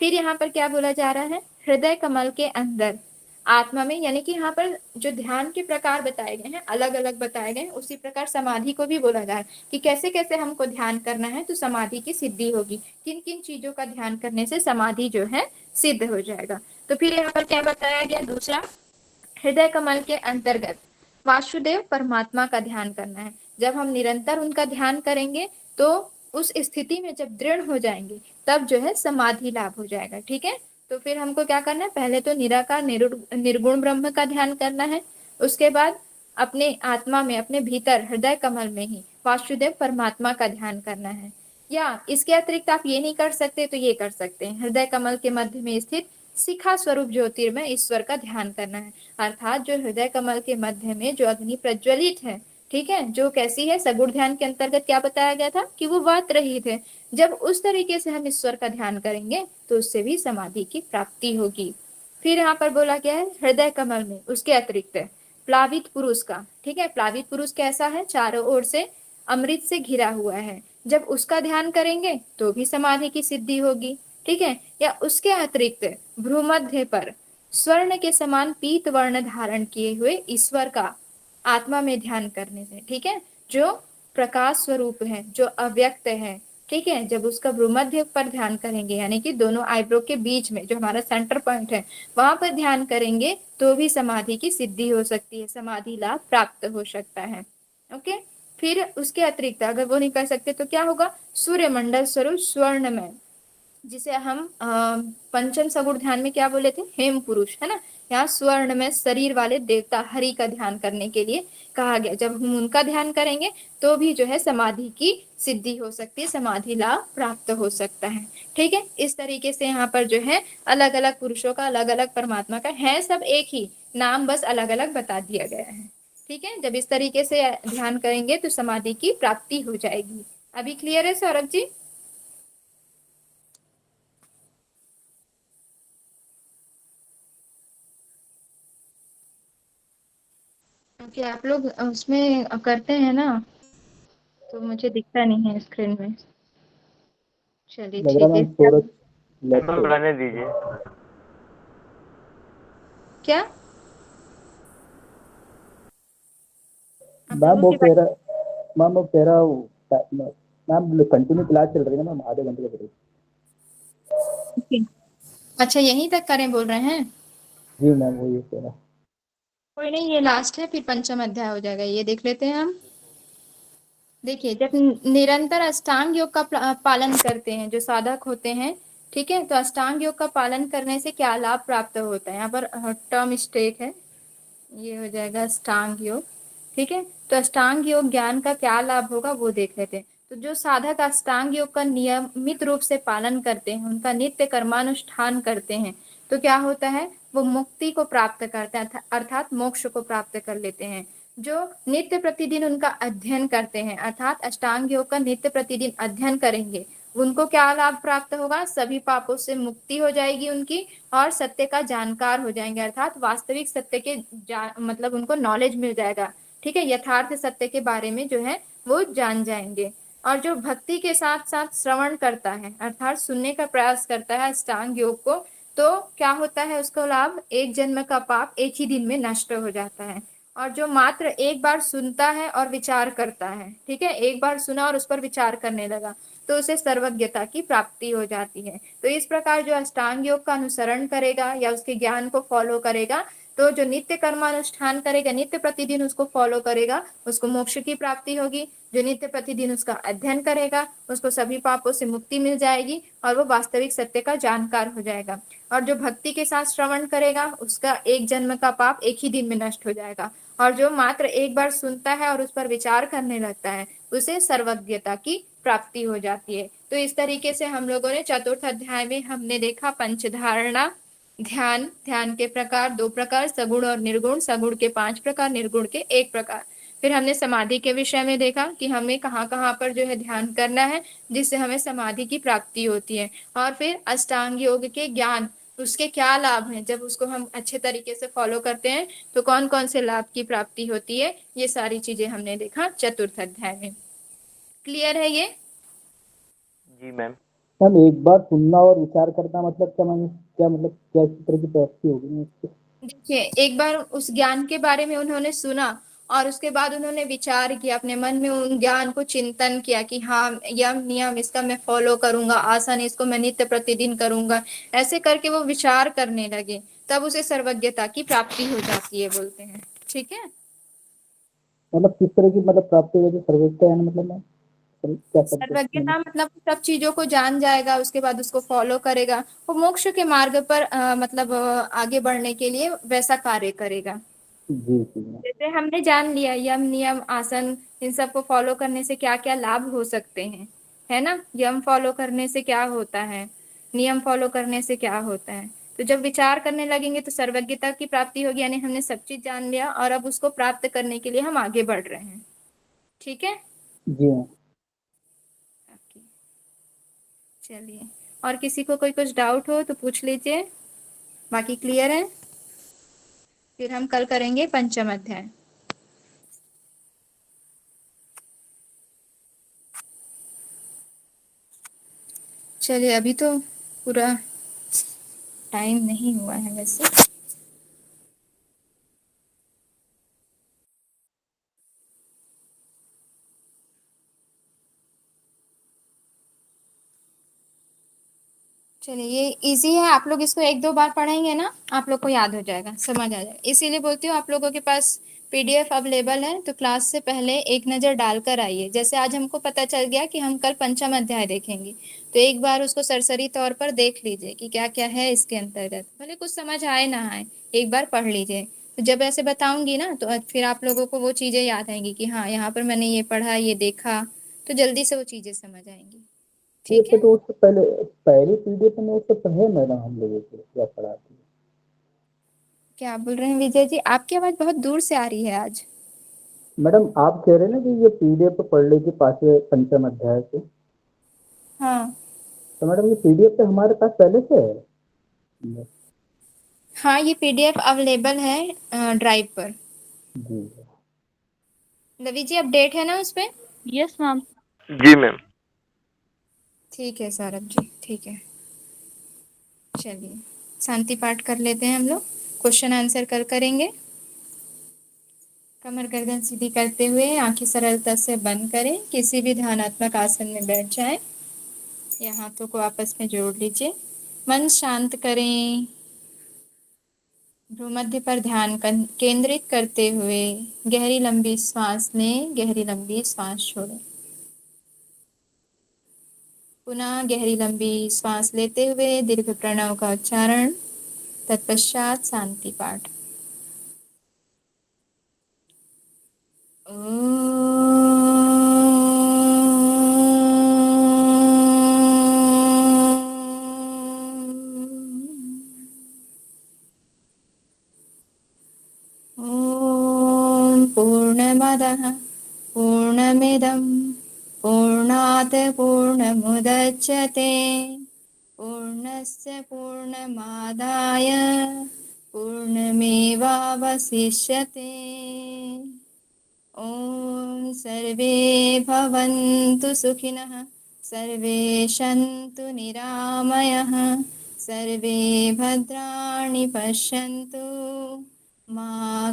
फिर यहाँ पर क्या बोला जा रहा है? हृदय कमल के अंदर आत्मा में, यानी कि यहाँ पर जो ध्यान के प्रकार बताए गए हैं, अलग अलग बताए गए हैं, उसी प्रकार समाधि को भी बोला जा रहा है कि कैसे कैसे हमको ध्यान करना है तो समाधि की सिद्धि होगी, किन किन चीजों का ध्यान करने से समाधि जो है सिद्ध हो जाएगा। तो फिर यहाँ पर क्या बताया गया? दूसरा, हृदय कमल के अंतर्गत वासुदेव परमात्मा का ध्यान करना है। जब हम निरंतर उनका ध्यान करेंगे तो उस स्थिति में जब दृढ़ हो जाएंगे तब जो है समाधि लाभ हो जाएगा। ठीक है, तो फिर हमको क्या करना है? पहले तो निराकार निर्गुण ब्रह्म का ध्यान करना है, उसके बाद अपने आत्मा में, अपने भीतर हृदय कमल में ही वासुदेव परमात्मा का ध्यान करना है। या इसके अतिरिक्त आप ये नहीं कर सकते तो ये कर सकते हैं, हृदय कमल के मध्य में स्थित शिखा स्वरूप ज्योतिर्मय ईश्वर का ध्यान करना है। अर्थात जो हृदय कमल के मध्य में जो अग्नि प्रज्वलित है, ठीक है, जो कैसी है? सगुण ध्यान के अंतर्गत क्या बताया गया था कि वो वात रहित है। जब उस तरीके से हम ईश्वर का ध्यान करेंगे तो उससे भी समाधि की प्राप्ति होगी। फिर यहाँ पर बोला गया है हृदय कमल में उसके अतिरिक्त प्लावित पुरुष का। ठीक है, प्लावित पुरुष कैसा है? चारों ओर से अमृत से घिरा हुआ है। जब उसका ध्यान करेंगे तो भी समाधि की सिद्धि होगी। ठीक है, या उसके अतिरिक्त भ्रूमध्य पर स्वर्ण के समान पीत वर्ण धारण किए हुए ईश्वर का आत्मा में ध्यान करने से, ठीक है, जो प्रकाश स्वरूप है, जो अव्यक्त है, ठीक है, जब उसका भ्रूमध्य पर ध्यान करेंगे, यानी कि दोनों आईब्रो के बीच में जो हमारा सेंटर पॉइंट है वहां पर ध्यान करेंगे तो भी समाधि की सिद्धि हो सकती है, समाधि लाभ प्राप्त हो सकता है। ओके, फिर उसके अतिरिक्त अगर वो नहीं कर सकते तो क्या होगा? सूर्य मंडल स्वरूप स्वर्ण में, जिसे हम पंचम सगुण ध्यान में क्या बोले थे? हेम पुरुष, है ना। यहाँ स्वर्ण में शरीर वाले देवता हरि का ध्यान करने के लिए कहा गया। जब हम उनका ध्यान करेंगे तो भी जो है समाधि की सिद्धि हो सकती है, समाधि लाभ प्राप्त हो सकता है। ठीक है, इस तरीके से यहाँ पर जो है अलग अलग पुरुषों का, अलग अलग परमात्मा का है, सब एक ही नाम, बस अलग अलग बता दिया गया है। ठीक है, जब इस तरीके से ध्यान करेंगे तो समाधि की प्राप्ति हो जाएगी। अभी क्लियर है सौरभ जी? क्योंकि आप लोग उसमें करते हैं ना, तो मुझे दिखता नहीं है स्क्रीन में। चलिए लग रहा ठीक है। मैम सूरज लेफ्ट मैम हो गया। रहने दीजिए। क्या आप मैम लोगों वो की कह रहा, मैम वो कह रहा हूँ मैम कंटिन्यू क्लास चल रही है ना मैम, आधे घंटे का ब्रेक। अच्छा यहीं तक करें बोल रहे हैं? जी मैम वो ये कह रहा। कोई नहीं, ये लास्ट है, फिर पंचम अध्याय हो जाएगा, ये देख लेते हैं हम। देखिए, जब निरंतर अष्टांग योग का पालन करते हैं जो साधक होते हैं, ठीक है, तो अष्टांग योग का पालन करने से क्या लाभ प्राप्त होता है? यहाँ पर टर्म मिस्टेक है, ये हो जाएगा अष्टांग योग। ठीक है, तो अष्टांग योग ज्ञान का क्या लाभ होगा वो देख लेते हैं। तो जो साधक अष्टांग योग का नियमित रूप से पालन करते हैं, उनका नित्य कर्मानुष्ठान करते हैं, तो क्या होता है? वो मुक्ति को प्राप्त करते हैं, अर्थात मोक्ष को प्राप्त कर लेते हैं। जो नित्य प्रतिदिन उनका अध्ययन करते हैं, अर्थात अष्टांग योग का नित्य प्रतिदिन अध्ययन करेंगे, उनको क्या लाभ प्राप्त होगा? सभी पापों से मुक्ति हो जाएगी उनकी, और सत्य का जानकार हो जाएंगे, अर्थात वास्तविक सत्य के मतलब उनको नॉलेज मिल जाएगा। ठीक है, यथार्थ सत्य के बारे में जो है वो जान जाएंगे। और जो भक्ति के साथ साथ श्रवण करता है, अर्थात सुनने का प्रयास करता है अष्टांग योग को, तो क्या होता है उसको लाभ? एक जन्म का पाप एक ही दिन में नष्ट हो जाता है। और जो मात्र एक बार सुनता है और विचार करता है, ठीक है, एक बार सुना और उस पर विचार करने लगा, तो उसे सर्वज्ञता की प्राप्ति हो जाती है। तो इस प्रकार जो अष्टांग योग का अनुसरण करेगा या उसके ज्ञान को फॉलो करेगा, तो जो नित्य कर्मानुष्ठान करेगा, नित्य प्रतिदिन उसको फॉलो करेगा, उसको मोक्ष की प्राप्ति होगी। जो नित्य प्रतिदिन उसका अध्ययन करेगा, उसको सभी पापों से मुक्ति मिल जाएगी और वो वास्तविक सत्य का जानकार हो जाएगा। और जो भक्ति के साथ श्रवण करेगा, उसका एक जन्म का पाप एक ही दिन में नष्ट हो जाएगा। और जो मात्र एक बार सुनता है और उस पर विचार करने लगता है, उसे सर्वज्ञता की प्राप्ति हो जाती है। तो इस तरीके से हम लोगों ने चतुर्थ अध्याय में हमने देखा पंचधारणा, ध्यान, ध्यान के प्रकार, 2 प्रकार, सगुण और निर्गुण, सगुण के 5 प्रकार, निर्गुण के 1 प्रकार। फिर हमने समाधि के विषय में देखा कि हमें कहाँ कहाँ पर जो है ध्यान करना है जिससे हमें समाधि की प्राप्ति होती है। और फिर अष्टांग योग के ज्ञान, उसके क्या लाभ हैं, जब उसको हम अच्छे तरीके से फॉलो करते हैं तो कौन कौन से लाभ की प्राप्ति होती है, ये सारी चीजें हमने देखा चतुर्थ अध्याय में। क्लियर है ये? जी मैम। मैम एक बार सुनना और विचार करना मतलब क्या मैम, क्या मतलब क्या इस तरह की प्राप्ति होगी मैम इससे? देखिए, एक बार उस ज्ञान के बारे में उन्होंने सुना और उसके बाद उन्होंने विचार किया, अपने मन में उन ज्ञान को चिंतन किया कि हाँ यम नियम इसका मैं फॉलो करूंगा, आसन इसको मैं नित्य प्रतिदिन करूंगा, ऐसे करके वो विचार करने लगे, तब उसे सर्वज्ञता की प्राप्ति हो जाती है बोलते हैं। ठीक है, मतलब किस तरह की मतलब प्राप्ति होगी सर्वज्ञता, यानी मतलब मैम क्या शब्द मैंने? सर्वज्ञता मतलब सब चीजों को जान जाएगा, उसके बाद उसको फॉलो करेगा, वो मोक्ष के मार्ग पर मतलब आगे बढ़ने के लिए वैसा कार्य करेगा। जी जी मैम। जैसे हमने जान लिया यम नियम आसन, इन सब को फॉलो करने से क्या क्या लाभ हो सकते हैं, है ना, यम फॉलो करने से क्या होता है, नियम फॉलो करने से क्या होता है, तो जब विचार करने लगेंगे तो सर्वज्ञता की प्राप्ति होगी, यानी हमने सब चीज जान लिया और अब उसको प्राप्त करने के लिए हम आगे बढ़ रहे हैं। ठीक है, जी मैम। ओके, चलिए, और किसी को कोई कुछ डाउट हो तो पूछ लीजिए, बाकी क्लियर है। फिर हम कल करेंगे पंचम अध्याय। चलिए, अभी तो पूरा टाइम नहीं हुआ है वैसे। चलिए, ये इजी है, आप लोग इसको एक दो बार पढ़ेंगे ना आप लोग को याद हो जाएगा, समझ आ जाएगा। इसीलिए बोलती हूँ आप लोगों के पास पीडीएफ अवेलेबल है तो क्लास से पहले एक नज़र डालकर आइए। जैसे आज हमको पता चल गया कि हम कल पंचम अध्याय देखेंगे, तो एक बार उसको सरसरी तौर पर देख लीजिए कि क्या क्या है इसके अंतर्गत, भले कुछ समझ आए ना आए, एक बार पढ़ लीजिए। तो जब ऐसे बताऊंगी ना तो फिर आप लोगों को वो चीज़ें याद आएंगी कि हाँ यहाँ पर मैंने ये पढ़ा ये देखा, तो जल्दी से वो चीज़ें समझ आएंगी। ये ठीक है, तो उससे पहले पहली पीडीएफ में उससे पढ़े मैडम हम लोगों को क्या पढ़ाती है। क्या बोल रहे हैं विजय जी, आपकी आवाज़ बहुत दूर से आ रही है आज। मैडम आप कह रहे हैं ना कि ये पीडीएफ पढ़ लीजिए पांचवें पंचम अध्याय से, हाँ तो मैडम ये पीडीएफ तो हमारे पास पहले से है। हाँ, ये पीडीएफ अवेलेबल है ड्राइव पर। जी लवी जी अपडेट है ना उस पे? Yes ma'am. जी मैम। ठीक है सौरभ जी, ठीक है। चलिए, शांति पाठ कर लेते हैं हम लोग, क्वेश्चन आंसर कल करेंगे। कमर गर्दन सीधी करते हुए आंखें सरलता से बंद करें, किसी भी ध्यानात्मक आसन में बैठ जाएं या हाथों को आपस में जोड़ लीजिए, मन शांत करें, भ्रूमध्य पर ध्यान केंद्रित करते हुए गहरी लंबी सांस लें, गहरी लंबी सांस छोड़ें। पुनः गहरी लंबी सांस लेते हुए दीर्घ प्रणव का उच्चारण, तत्पश्चात शांति पाठ। ॐ पूर्णमदः पूर्णमिदं पूर्णात् पूर्णमुदच्यते पूर्णस्य पूर्णमादाय पूर्णमेवावशिष्यते। ॐ सर्वे भवन्तु सुखिनः, सर्वे सन्तु निरामयः, सर्वे भद्राणि पश्यन्तु, मा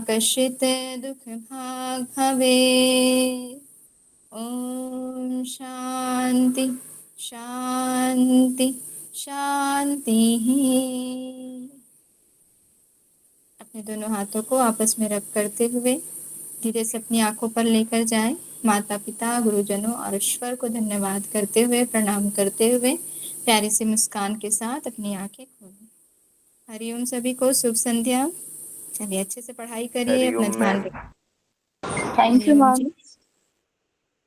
कश्चित् दुःखभाग् भवेत्। ॐ शान्ति शान्ति शान्तिः। अपने दोनों हाथों को आपस में रब करते हुए धीरे से अपनी आंखों पर लेकर जाएं। माता पिता गुरुजनों और ईश्वर को धन्यवाद करते हुए प्रणाम करते हुए प्यारी सी मुस्कान के साथ अपनी आंखें खोलें। हरिओम सभी को, शुभ संध्या। चलिए अच्छे से पढ़ाई करिए, अपना हरिओम ध्यान मैम। रखिए। थैंक यू हरिओम मैम। जी,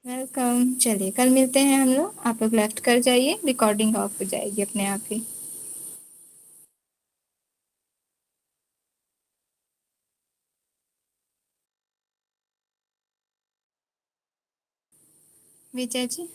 वेलकम। चलिए कल मिलते हैं हम लोग, आप लोग लेफ्ट कर जाइए, रिकॉर्डिंग ऑफ हो जाएगी अपने आप ही। विजय जी